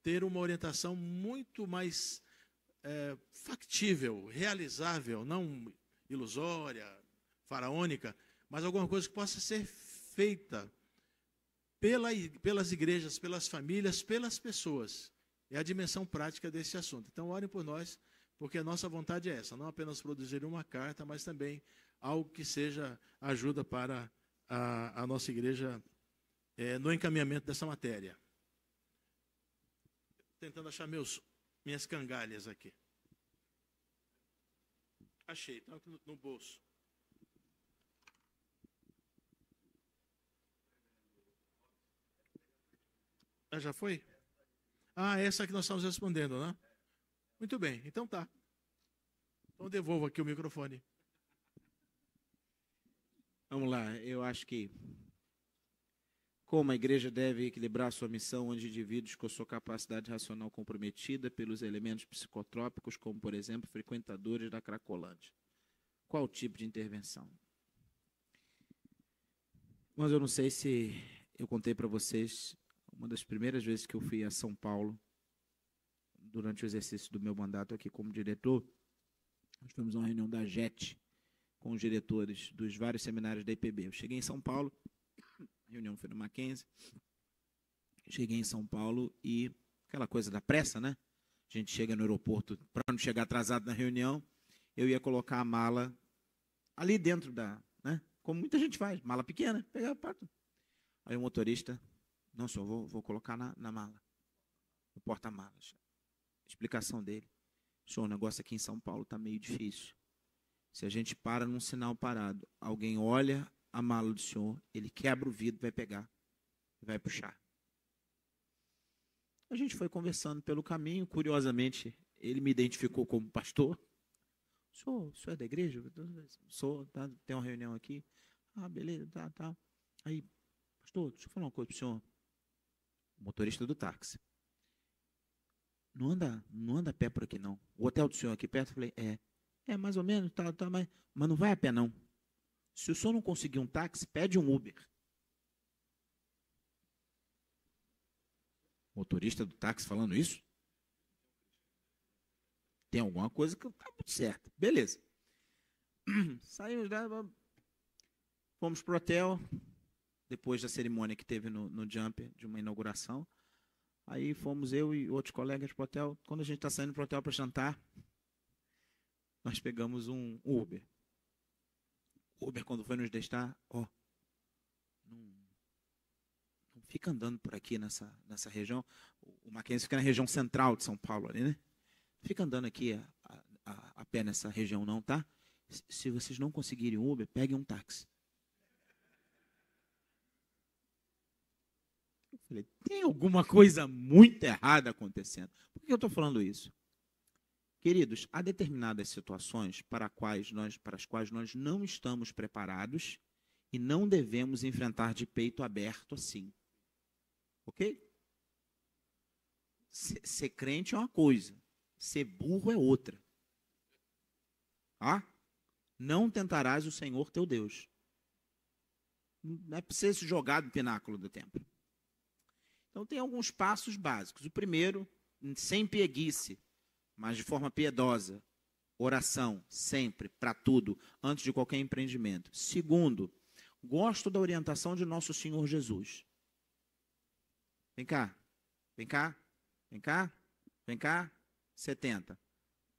ter uma orientação muito mais factível, realizável, não ilusória, faraônica, mas alguma coisa que possa ser feita pelas igrejas, pelas famílias, pelas pessoas. É a dimensão prática desse assunto. Então, orem por nós, porque a nossa vontade é essa, não apenas produzir uma carta, mas também algo que seja ajuda para a nossa igreja no encaminhamento dessa matéria. Tentando achar minhas cangalhas aqui. Achei, está aqui no bolso. Ah, já foi? Ah, essa que nós estamos respondendo, né? Muito bem, então tá. Então devolvo aqui o microfone. Vamos lá, eu acho que como a igreja deve equilibrar sua missão onde indivíduos com sua capacidade racional comprometida pelos elementos psicotrópicos, como, por exemplo, frequentadores da Cracolândia. Qual o tipo de intervenção? Mas eu não sei se eu contei para vocês, uma das primeiras vezes que eu fui a São Paulo, durante o exercício do meu mandato aqui como diretor, nós fomos a uma reunião da JET com os diretores dos vários seminários da IPB. Eu cheguei em São Paulo, a reunião foi no Mackenzie, cheguei em São Paulo e aquela coisa da pressa, né? A gente chega no aeroporto, para não chegar atrasado na reunião, eu ia colocar a mala ali dentro né? Como muita gente faz, mala pequena, pegar a parte. Aí o motorista, não, senhor, vou colocar na mala, no porta-malas. Explicação dele, senhor, o negócio aqui em São Paulo está meio difícil. Se a gente para num sinal parado, alguém olha a mala do senhor, ele quebra o vidro, vai pegar, vai puxar. A gente foi conversando pelo caminho, curiosamente, ele me identificou como pastor. O senhor é da igreja? Sou, tá, tem uma reunião aqui. Ah, beleza, tá. Aí, pastor, deixa eu falar uma coisa para o senhor. O motorista do táxi. Não anda a pé por aqui, não. O hotel do senhor aqui perto, eu falei, mais ou menos, tá, mas não vai a pé, não. Se o senhor não conseguir um táxi, pede um Uber. Motorista do táxi falando isso? Tem alguma coisa que está muito certa. Beleza. Saímos lá, fomos para o hotel, depois da cerimônia que teve no Jump, de uma inauguração. Aí fomos eu e outros colegas para o hotel. Quando a gente está saindo para o hotel para jantar, nós pegamos um Uber. O Uber, quando foi nos deixar, não fica andando por aqui nessa região. O Mackenzie fica na região central de São Paulo, ali, né? Fica andando aqui a pé nessa região, não, tá? Se vocês não conseguirem Uber, peguem um táxi. Eu falei, tem alguma coisa muito errada acontecendo. Por que eu estou falando isso? Queridos, há determinadas situações para as quais nós não estamos preparados e não devemos enfrentar de peito aberto assim. Ok? ser crente é uma coisa, ser burro é outra. Ah? Não tentarás o Senhor teu Deus. Não é para você se jogar do pináculo do templo. Então tem alguns passos básicos. O primeiro, sem pieguice, mas de forma piedosa. Oração, sempre, para tudo, antes de qualquer empreendimento. Segundo, gosto da orientação de nosso Senhor Jesus. Vem cá, vem cá, vem cá, vem cá, 70.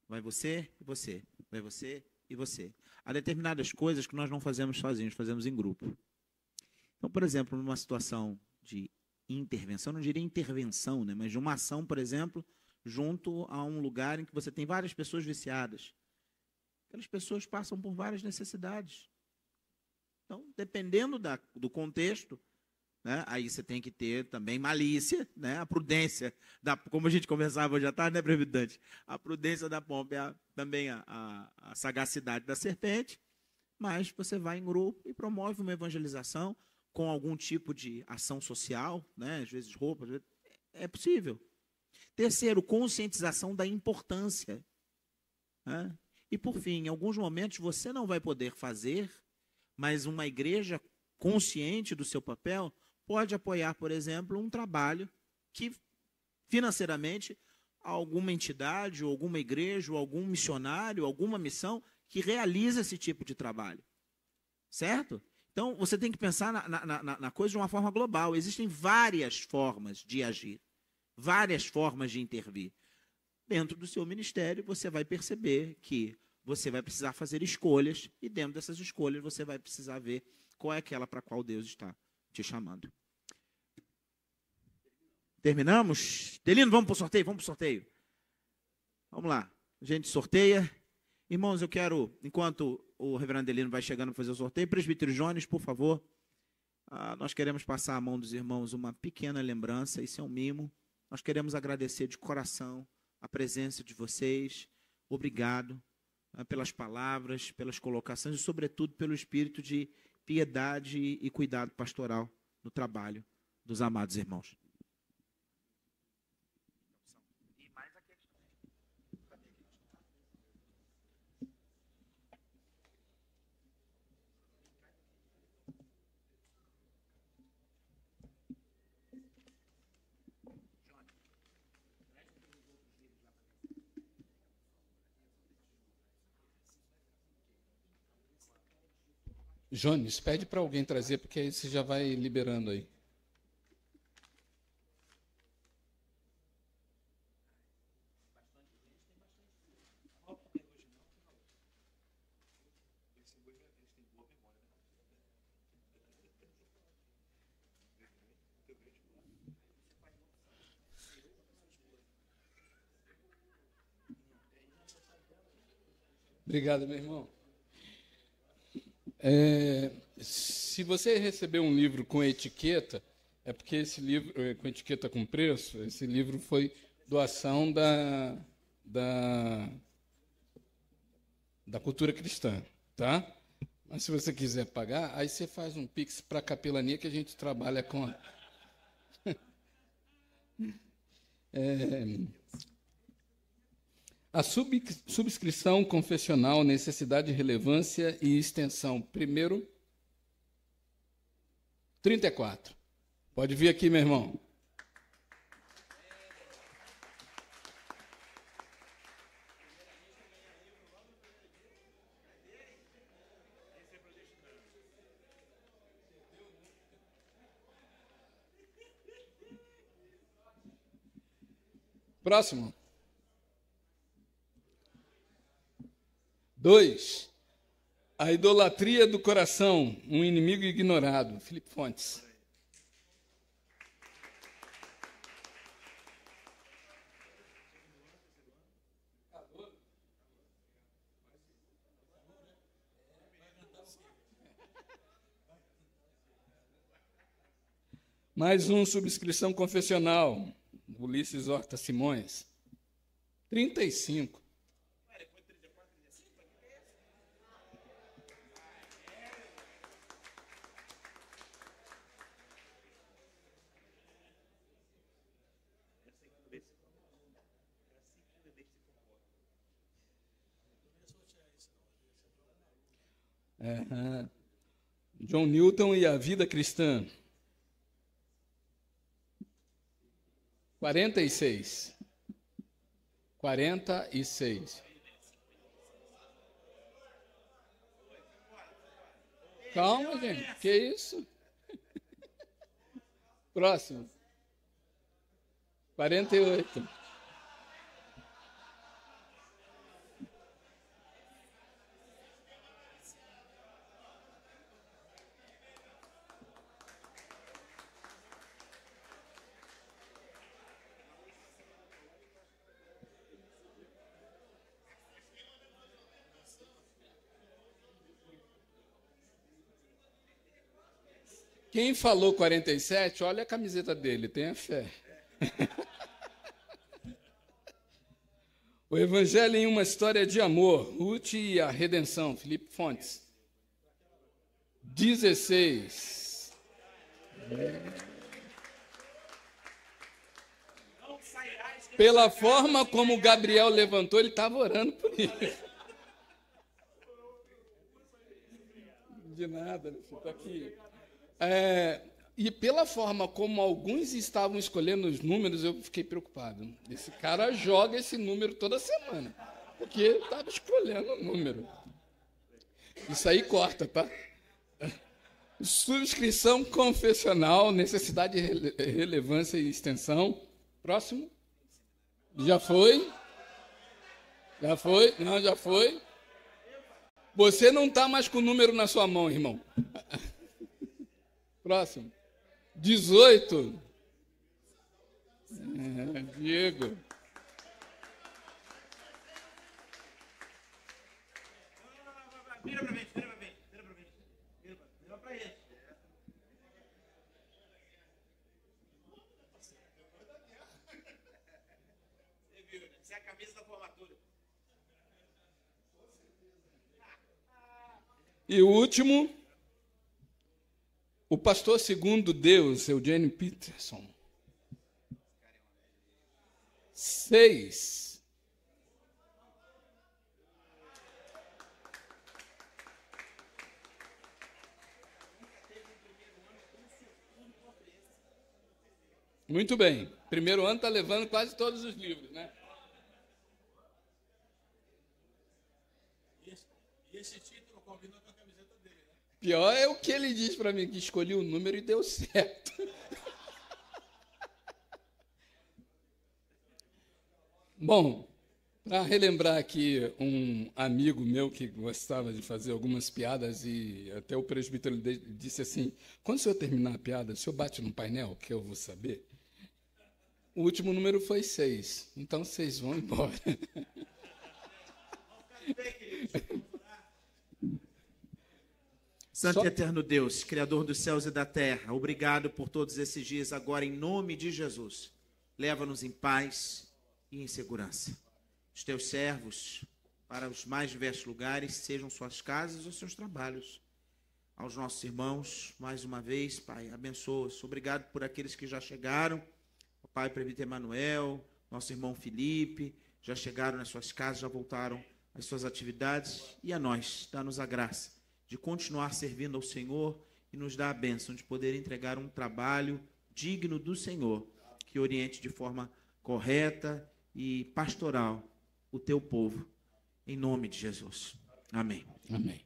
Vai você e você, vai você e você. Há determinadas coisas que nós não fazemos sozinhos, fazemos em grupo. Então, por exemplo, numa situação de intervenção, não diria intervenção, né, mas de uma ação, por exemplo, junto a um lugar em que você tem várias pessoas viciadas. Aquelas pessoas passam por várias necessidades. Então, dependendo do contexto, né, aí você tem que ter também malícia, né, a prudência, como a gente conversava hoje à tarde, né, Previdente? A prudência da pompa, também a sagacidade da serpente, mas você vai em grupo e promove uma evangelização com algum tipo de ação social, né, às vezes roupa, é possível. Terceiro, conscientização da importância. Né? E, por fim, em alguns momentos você não vai poder fazer, mas uma igreja consciente do seu papel pode apoiar, por exemplo, um trabalho que, financeiramente, alguma entidade, ou alguma igreja, ou algum missionário, alguma missão que realiza esse tipo de trabalho. Certo? Então, você tem que pensar na coisa de uma forma global. Existem várias formas de agir, várias formas de intervir. Dentro do seu ministério, você vai perceber que você vai precisar fazer escolhas, e dentro dessas escolhas você vai precisar ver qual é aquela para a qual Deus está te chamando. Terminamos? Delino, vamos para o sorteio? Vamos para o sorteio. Vamos lá. A gente sorteia. Irmãos, eu quero, enquanto o reverendo Delino vai chegando para fazer o sorteio, presbítero Jones, por favor, nós queremos passar à mão dos irmãos uma pequena lembrança, isso é um mimo. Nós queremos agradecer de coração a presença de vocês. Obrigado pelas palavras, pelas colocações e, sobretudo, pelo espírito de piedade e cuidado pastoral no trabalho dos amados irmãos. Jones, pede para alguém trazer, porque aí você já vai liberando aí. Obrigado, meu irmão. Se você receber um livro com etiqueta, é porque esse livro, com etiqueta com preço, esse livro foi doação da cultura cristã, tá? Mas se você quiser pagar, aí você faz um pix para a capelania que a gente trabalha com... A subscrição confessional, necessidade, relevância e extensão. Primeiro, 34. Pode vir aqui, meu irmão. Próximo. 2. A idolatria do coração, um inimigo ignorado. Filipe Fontes. Mais um, subscrição confessional. Ulisses Horta Simões. 35. John Newton e a vida cristã. 46. 46. Calma, gente. Que isso? Próximo. 48. Quem falou 47, olha a camiseta dele, tenha fé. O Evangelho em uma história de amor, Ruth e a redenção, Felipe Fontes. 16. Pela forma como Gabriel levantou, ele estava orando por isso. De nada, meu filho, está aqui. E pela forma como alguns estavam escolhendo os números, eu fiquei preocupado. Esse cara joga esse número toda semana, porque estava escolhendo o número. Isso aí corta, tá? Subscrição confessional, necessidade, relevância e extensão. Próximo. Já foi? Já foi? Não, já foi. Você não está mais com o número na sua mão, irmão. Próximo. 18. Diego. Vira pra frente, vira pra frente, vira pra frente. Vira pra ele. Você viu, né? Isso é a camisa da formatura. E o último, o pastor segundo Deus, Eugene Peterson. 6. Muito bem. Primeiro ano está levando quase todos os livros, né? E esse título combina com a camiseta dele, né? Pior é o que ele diz para mim, que escolhi o número e deu certo. Bom, para relembrar aqui um amigo meu que gostava de fazer algumas piadas e até o presbítero disse assim, quando o senhor terminar a piada, o senhor bate no painel que eu vou saber? O último número foi 6, então vocês vão embora. Santo e eterno Deus, Criador dos céus e da terra, obrigado por todos esses dias agora, em nome de Jesus. Leva-nos em paz e em segurança. Os teus servos, para os mais diversos lugares, sejam suas casas ou seus trabalhos. Aos nossos irmãos, mais uma vez, Pai, abençoa-os. Obrigado por aqueles que já chegaram. O Pai Presbítero Emanuel, nosso irmão Felipe, já chegaram nas suas casas, já voltaram às suas atividades. E a nós, dá-nos a graça de continuar servindo ao Senhor e nos dá a bênção de poder entregar um trabalho digno do Senhor, que oriente de forma correta e pastoral o teu povo, em nome de Jesus. Amém. Amém.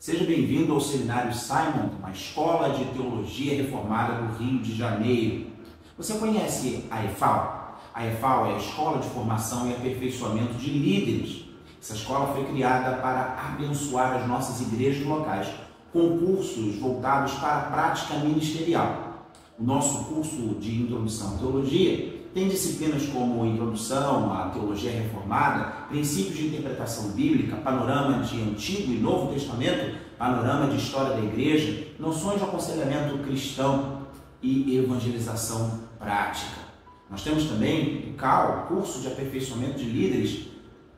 Seja bem-vindo ao Seminário Simon, uma escola de teologia reformada do Rio de Janeiro. Você conhece a EFAL? A EFAL é a Escola de Formação e Aperfeiçoamento de Líderes. Essa escola foi criada para abençoar as nossas igrejas locais, com cursos voltados para a prática ministerial. O nosso curso de Introdução à Teologia tem disciplinas como Introdução à Teologia Reformada, Princípios de Interpretação Bíblica, Panorama de Antigo e Novo Testamento, Panorama de História da Igreja, Noções de Aconselhamento Cristão e Evangelização Prática. Nós temos também o CAL, Curso de Aperfeiçoamento de Líderes,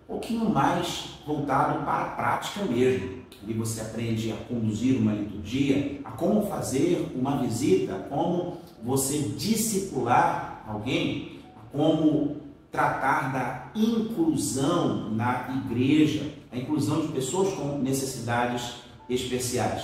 um pouquinho mais voltado para a prática mesmo. Ali você aprende a conduzir uma liturgia, a como fazer uma visita, a como você discipular alguém, a como tratar da inclusão na igreja, a inclusão de pessoas com necessidades especiais.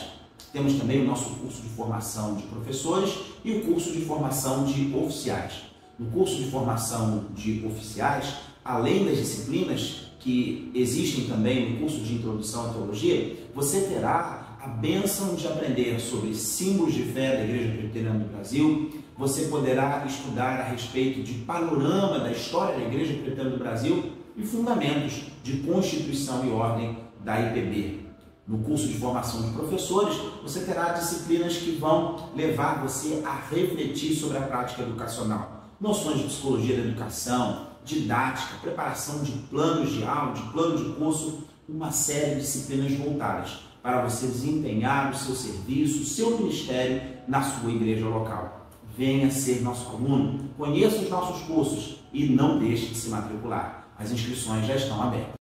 Temos também o nosso curso de formação de professores e o curso de formação de oficiais. No curso de formação de oficiais, além das disciplinas que existem também no curso de introdução à teologia, você terá a bênção de aprender sobre símbolos de fé da Igreja Presbiteriana do Brasil. Você poderá estudar a respeito de panorama da história da Igreja Presbiteriana do Brasil e fundamentos de Constituição e Ordem da IPB. No curso de formação de professores, você terá disciplinas que vão levar você a refletir sobre a prática educacional. Noções de psicologia da educação, didática, preparação de planos de aula, de plano de curso, uma série de disciplinas voltadas para você desempenhar o seu serviço, o seu ministério na sua igreja local. Venha ser nosso aluno, conheça os nossos cursos e não deixe de se matricular. As inscrições já estão abertas.